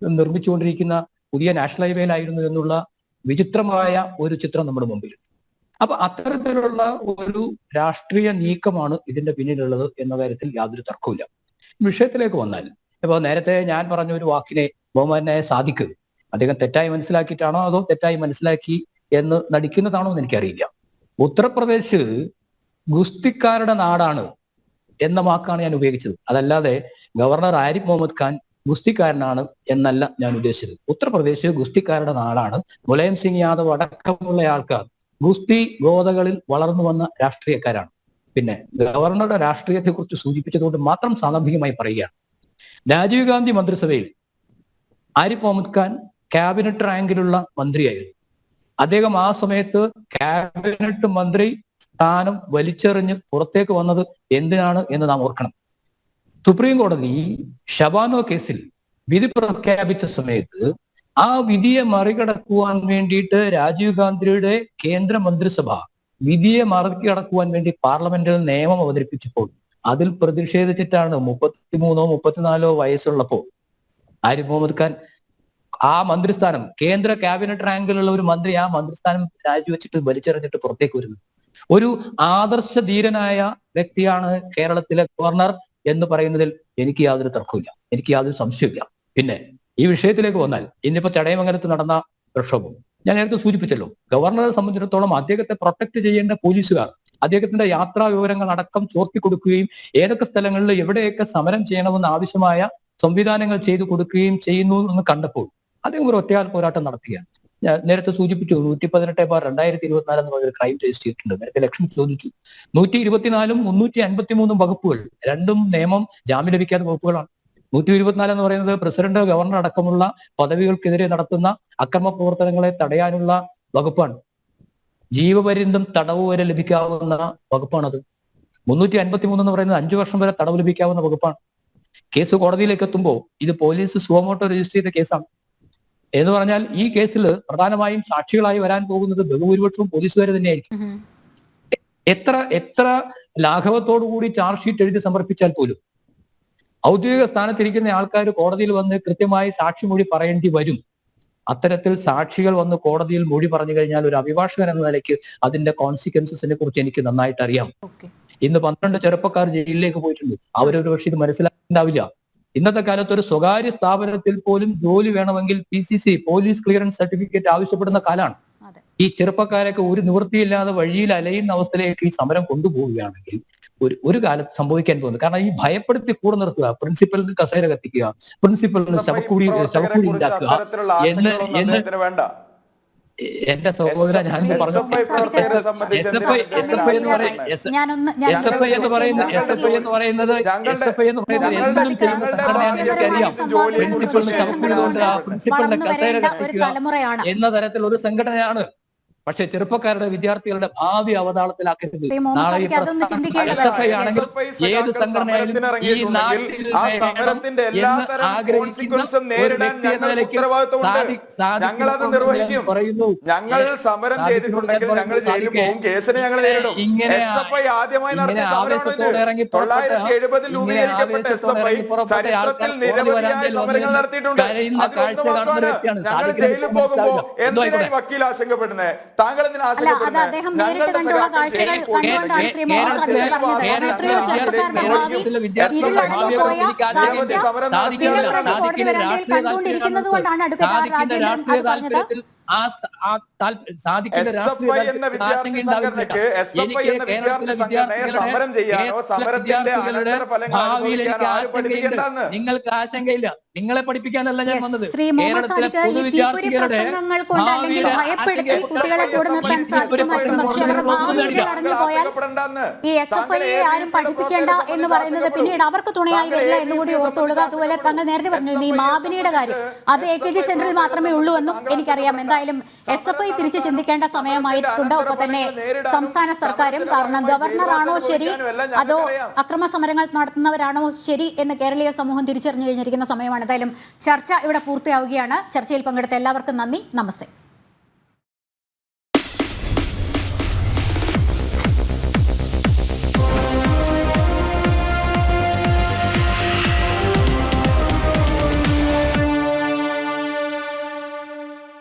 നിർമ്മിച്ചുകൊണ്ടിരിക്കുന്ന പുതിയ നാഷണൽ ഹൈവേയിലായിരുന്നു എന്നുള്ള വിചിത്രമായ ഒരു ചിത്രം നമ്മുടെ മുമ്പിൽ. അപ്പൊ അത്തരത്തിലുള്ള ഒരു രാഷ്ട്രീയ നീക്കമാണ് ഇതിന്റെ പിന്നിലുള്ളത് എന്ന കാര്യത്തിൽ യാതൊരു തർക്കവുമില്ല. വിഷയത്തിലേക്ക് വന്നാൽ, ഇപ്പൊ നേരത്തെ ഞാൻ പറഞ്ഞ ഒരു വാക്കിനെ ബഹുമാനായ സാദിഖ് അദ്ദേഹം തെറ്റായി മനസ്സിലാക്കിയിട്ടാണോ അതോ തെറ്റായി മനസ്സിലാക്കി എന്ന് നടിക്കുന്നതാണോ എന്ന് എനിക്കറിയില്ല. ഉത്തർപ്രദേശ് ഗുസ്തിക്കാരുടെ നാടാണ് എന്ന വാക്കാണ് ഞാൻ ഉപയോഗിച്ചത്. അതല്ലാതെ ഗവർണർ ആരിഫ് മുഹമ്മദ് ഖാൻ ഗുസ്തിക്കാരനാണ് എന്നല്ല ഞാൻ ഉദ്ദേശിച്ചത്. ഉത്തർപ്രദേശ് ഗുസ്തിക്കാരുടെ നാടാണ്. മുലായം സിംഗ് യാദവ് അടക്കമുള്ള ആൾക്കാർ ഗുസ്തി ഗോതകളിൽ വളർന്നു വന്ന രാഷ്ട്രീയക്കാരാണ്. പിന്നെ ഗവർണറുടെ രാഷ്ട്രീയത്തെ കുറിച്ച് സൂചിപ്പിച്ചതുകൊണ്ട് മാത്രം സാന്ദർഭികമായി പറയുകയാണ്. രാജീവ് ഗാന്ധി മന്ത്രിസഭയിൽ ആരിഫ് മുഹമ്മദ് ഖാൻ ക്യാബിനറ്റ് റാങ്കിലുള്ള മന്ത്രിയായിരുന്നു. അദ്ദേഹം ആ സമയത്ത് ക്യാബിനറ്റ് മന്ത്രി സ്ഥാനം വലിച്ചെറിഞ്ഞ് പുറത്തേക്ക് വന്നത് എന്തിനാണ് എന്ന് നാം ഓർക്കണം. സുപ്രീം കോടതി ഷബാനോ കേസിൽ വിധി പ്രഖ്യാപിച്ച സമയത്ത് ആ വിധിയെ മറികടക്കുവാൻ വേണ്ടിയിട്ട് രാജീവ് ഗാന്ധിയുടെ കേന്ദ്ര മന്ത്രിസഭ വിധിയെ മറികടക്കുവാൻ വേണ്ടി പാർലമെന്റിൽ നിയമം അവതരിപ്പിച്ചപ്പോൾ അതിൽ പ്രതിഷേധിച്ചിട്ടാണ് 33-34 വയസ്സുള്ളപ്പോൾ ആരിഫ് മുഹമ്മദ് ഖാൻ ആ മന്ത്രിസ്ഥാനം, കേന്ദ്ര ക്യാബിനറ്റ് റാങ്കിലുള്ള ഒരു മന്ത്രി ആ മന്ത്രിസ്ഥാനം രാജിവെച്ചിട്ട് വലിച്ചെറിഞ്ഞിട്ട് പുറത്തേക്ക് വരുന്നത്. ഒരു ആദർശ ധീരനായ വ്യക്തിയാണ് കേരളത്തിലെ ഗവർണർ എന്ന് പറയുന്നതിൽ എനിക്ക് യാതൊരു തർക്കമില്ല, എനിക്ക് യാതൊരു സംശയമില്ല. പിന്നെ ഈ വിഷയത്തിലേക്ക് വന്നാൽ, ഇന്നിപ്പോ ചടയമംഗലത്ത് നടന്ന പ്രക്ഷോഭം ഞാൻ നേരത്തെ സൂചിപ്പിച്ചല്ലോ. ഗവർണറെ സംബന്ധിച്ചിടത്തോളം അദ്ദേഹത്തെ പ്രൊട്ടക്ട് ചെയ്യേണ്ട പോലീസുകാർ അദ്ദേഹത്തിന്റെ യാത്രാ വിവരങ്ങൾ അടക്കം ചോർത്തി കൊടുക്കുകയും ഏതൊക്കെ സ്ഥലങ്ങളിൽ എവിടെയൊക്കെ സമരം ചെയ്യണമെന്ന് ആവശ്യമായ സംവിധാനങ്ങൾ ചെയ്തു കൊടുക്കുകയും ചെയ്യുന്നു എന്ന് കണ്ടപ്പോൾ അദ്ദേഹം ഒരു ഒറ്റയാൾ പോരാട്ടം നടത്തുകയാണ്. ഞാൻ നേരത്തെ സൂചിപ്പിച്ചു 118/2024 എന്ന് പറഞ്ഞൊരു ക്രൈം രജിസ്റ്റർ ചെയ്തിട്ടുണ്ട്. നേരത്തെ ഇലക്ഷൻ ചോദിച്ചു. 124-ഉം 353 വകുപ്പുകൾ, രണ്ടും നിയമം ജാമ്യം ലഭിക്കാത്ത വകുപ്പുകളാണ്. 124 എന്ന് പറയുന്നത് പ്രസിഡന്റ്, ഗവർണർ അടക്കമുള്ള പദവികൾക്കെതിരെ നടത്തുന്ന അക്രമ പ്രവർത്തനങ്ങളെ തടയാനുള്ള വകുപ്പാണ്. ജീവപര്യന്തം തടവ് വരെ ലഭിക്കാവുന്ന വകുപ്പാണത്. 353 എന്ന് പറയുന്നത് 5 വർഷം വരെ തടവ് ലഭിക്കാവുന്ന വകുപ്പാണ്. കേസ് കോടതിയിലേക്ക് എത്തുമ്പോൾ ഇത് പോലീസ് സുവമോട്ടോ രജിസ്റ്റർ ചെയ്ത കേസാണ്. എന്ന് പറഞ്ഞാൽ ഈ കേസിൽ പ്രധാനമായും സാക്ഷികളായി വരാൻ പോകുന്നത് ബഹുഭൂരിപക്ഷവും പോലീസുകാർ തന്നെയായിരിക്കും. എത്ര ലാഘവത്തോടു കൂടി ചാർജ് ഷീറ്റ് എഴുതി സമർപ്പിച്ചാൽ പോലും ഔദ്യോഗിക സ്ഥാനത്തിരിക്കുന്ന ആൾക്കാർ കോടതിയിൽ വന്ന് കൃത്യമായി സാക്ഷിമൊഴി പറയേണ്ടി വരും. അത്തരത്തിൽ സാക്ഷികൾ വന്ന് കോടതിയിൽ മൊഴി പറഞ്ഞു കഴിഞ്ഞാൽ ഒരു അഭിഭാഷകൻ എന്ന നിലയ്ക്ക് അതിന്റെ കോൺസിക്വൻസസിനെ കുറിച്ച് എനിക്ക് നന്നായിട്ട് അറിയാം. ഇന്ന് 12 ചെറുപ്പക്കാർ ജയിലിലേക്ക് പോയിട്ടുണ്ട്. അവരൊരു പക്ഷേ ഇത് മനസ്സിലാക്കുന്നുണ്ടാവില്ല. ഇന്നത്തെ കാലത്ത് ഒരു സ്വകാര്യ സ്ഥാപനത്തിൽ പോലും ജോലി വേണമെങ്കിൽ PCC പോലീസ് ക്ലിയറൻസ് സർട്ടിഫിക്കറ്റ് ആവശ്യപ്പെടുന്ന കാലാണ്. അതെ. ഈ ചെറുപ്പക്കാരൊക്കെ ഒരു നിവൃത്തിയില്ലാതെ വഴിയിൽ അലയുന്ന അവസ്ഥയിലേക്ക് ഈ സമരം കൊണ്ടുപോവുകയാണെങ്കിൽ ഒരു കാലത്ത് സംഭവിക്കാൻ പോകുന്നത്. കാരണം ഈ ഭയപ്പെടുത്തി കൂടെ നിർത്തുക, പ്രിൻസിപ്പലിന് കസേര കത്തിക്കുക, പ്രിൻസിപ്പലിന് ശവക്കൂടി ഉണ്ടാക്കുക വേണ്ട. എന്റെ സഹോദര ഞാൻ പറഞ്ഞു SFI എന്ന് പറയുന്നത് പ്രിൻസിപ്പലിന്റെ കസേര കത്തിക്കുക എന്ന തരത്തിലുള്ള ഒരു സംഘടനയാണ്. പക്ഷെ ചെറുപ്പക്കാരുടെ വിദ്യാർത്ഥികളുടെ ഭാവി അവതാളത്തിലാക്കരുത്. നാളെ SFI ആണെങ്കിൽ ഏത് സംഘടനയായാലും ഈ നാട്ടിൽ പറയുന്നു. ഞങ്ങൾ സമരം ചെയ്തിട്ടുണ്ടെങ്കിൽ ഞങ്ങൾ ജയിലിൽ പോകും, കേസിനെ ഞങ്ങൾ നേരിടും. SFI ആദ്യമായി നടത്തിയ സമരമാണ്. 1970 രൂപീകരിക്കപ്പെട്ട SFI ചരിത്രത്തിൽ നിരവധിയായ സമരങ്ങൾ നടത്തിയിട്ടുണ്ട്. ഞങ്ങൾ ജയിലിൽ പോകുമ്പോ എന്തിനാണ് വക്കീൽ ആശങ്കപ്പെടുന്നത്? താങ്കൾ അദ്ദേഹം നേരിട്ട് കണ്ടുള്ള കാഴ്ചകൾ കണ്ടുകൊണ്ടാണ് ശ്രീ മോഹൻ സാദിഖ് പറഞ്ഞത്. എത്രയോ ചെറുപ്പക്കാരുടെ ഭാവി ഇരുളടഞ്ഞു പോയ കാഴ്ച ദിനംപ്രതി കോടതി വരാന്തയിൽ കണ്ടുകൊണ്ടിരിക്കുന്നത് കൊണ്ടാണ് അഡ്വക്കേറ്റ് രാജേന്ദ്രൻ അത് പറഞ്ഞത്. നിങ്ങൾക്ക് ആശങ്കയില്ല. നിങ്ങളെ പഠിപ്പിക്കാനല്ല ഞാൻ വന്നത്. ശ്രീ മുഹമ്മദ് സാദിഖ് ഈ തീപ്പൊരി പ്രസംഗങ്ങൾ കൊണ്ട് അല്ലെങ്കിൽ ഭയപ്പെടുത്തി കുട്ടികളെ കൂടെ നിർത്താൻ സാധ്യമായിരുന്നു. പക്ഷെ അവരുടെ ഭാവിയിൽ അടഞ്ഞു പോയാൽ ഈ SFI ആരും പഠിപ്പിക്കേണ്ട എന്ന് പറയുന്നത് പിന്നീട് അവർക്ക് തുണയായി വരില്ല എന്നുകൂടി ഓർത്തുകൊള്ളുക. അതുപോലെ താങ്കൾ നേരത്തെ പറഞ്ഞു ഈ മാബിനിയുടെ കാര്യം, അത് AKG സെന്ററിൽ മാത്രമേ ഉള്ളൂ എന്നും എനിക്കറിയാം. എന്തായാലും SFI തിരിച്ച് ചിന്തിക്കേണ്ട സമയമായിട്ടുണ്ട്. ഒപ്പം തന്നെ സംസ്ഥാന സർക്കാരും. കാരണം ഗവർണറാണോ ശരി അതോ അക്രമ സമരങ്ങൾ നടത്തുന്നവരാണോ ശരി എന്ന് കേരളീയ സമൂഹം തിരിച്ചറിഞ്ഞു കഴിഞ്ഞിരിക്കുന്ന സമയമാണ്. എന്തായാലും ചർച്ച ഇവിടെ പൂർത്തിയാവുകയാണ്. ചർച്ചയിൽ പങ്കെടുത്ത എല്ലാവർക്കും നന്ദി. നമസ്തേ.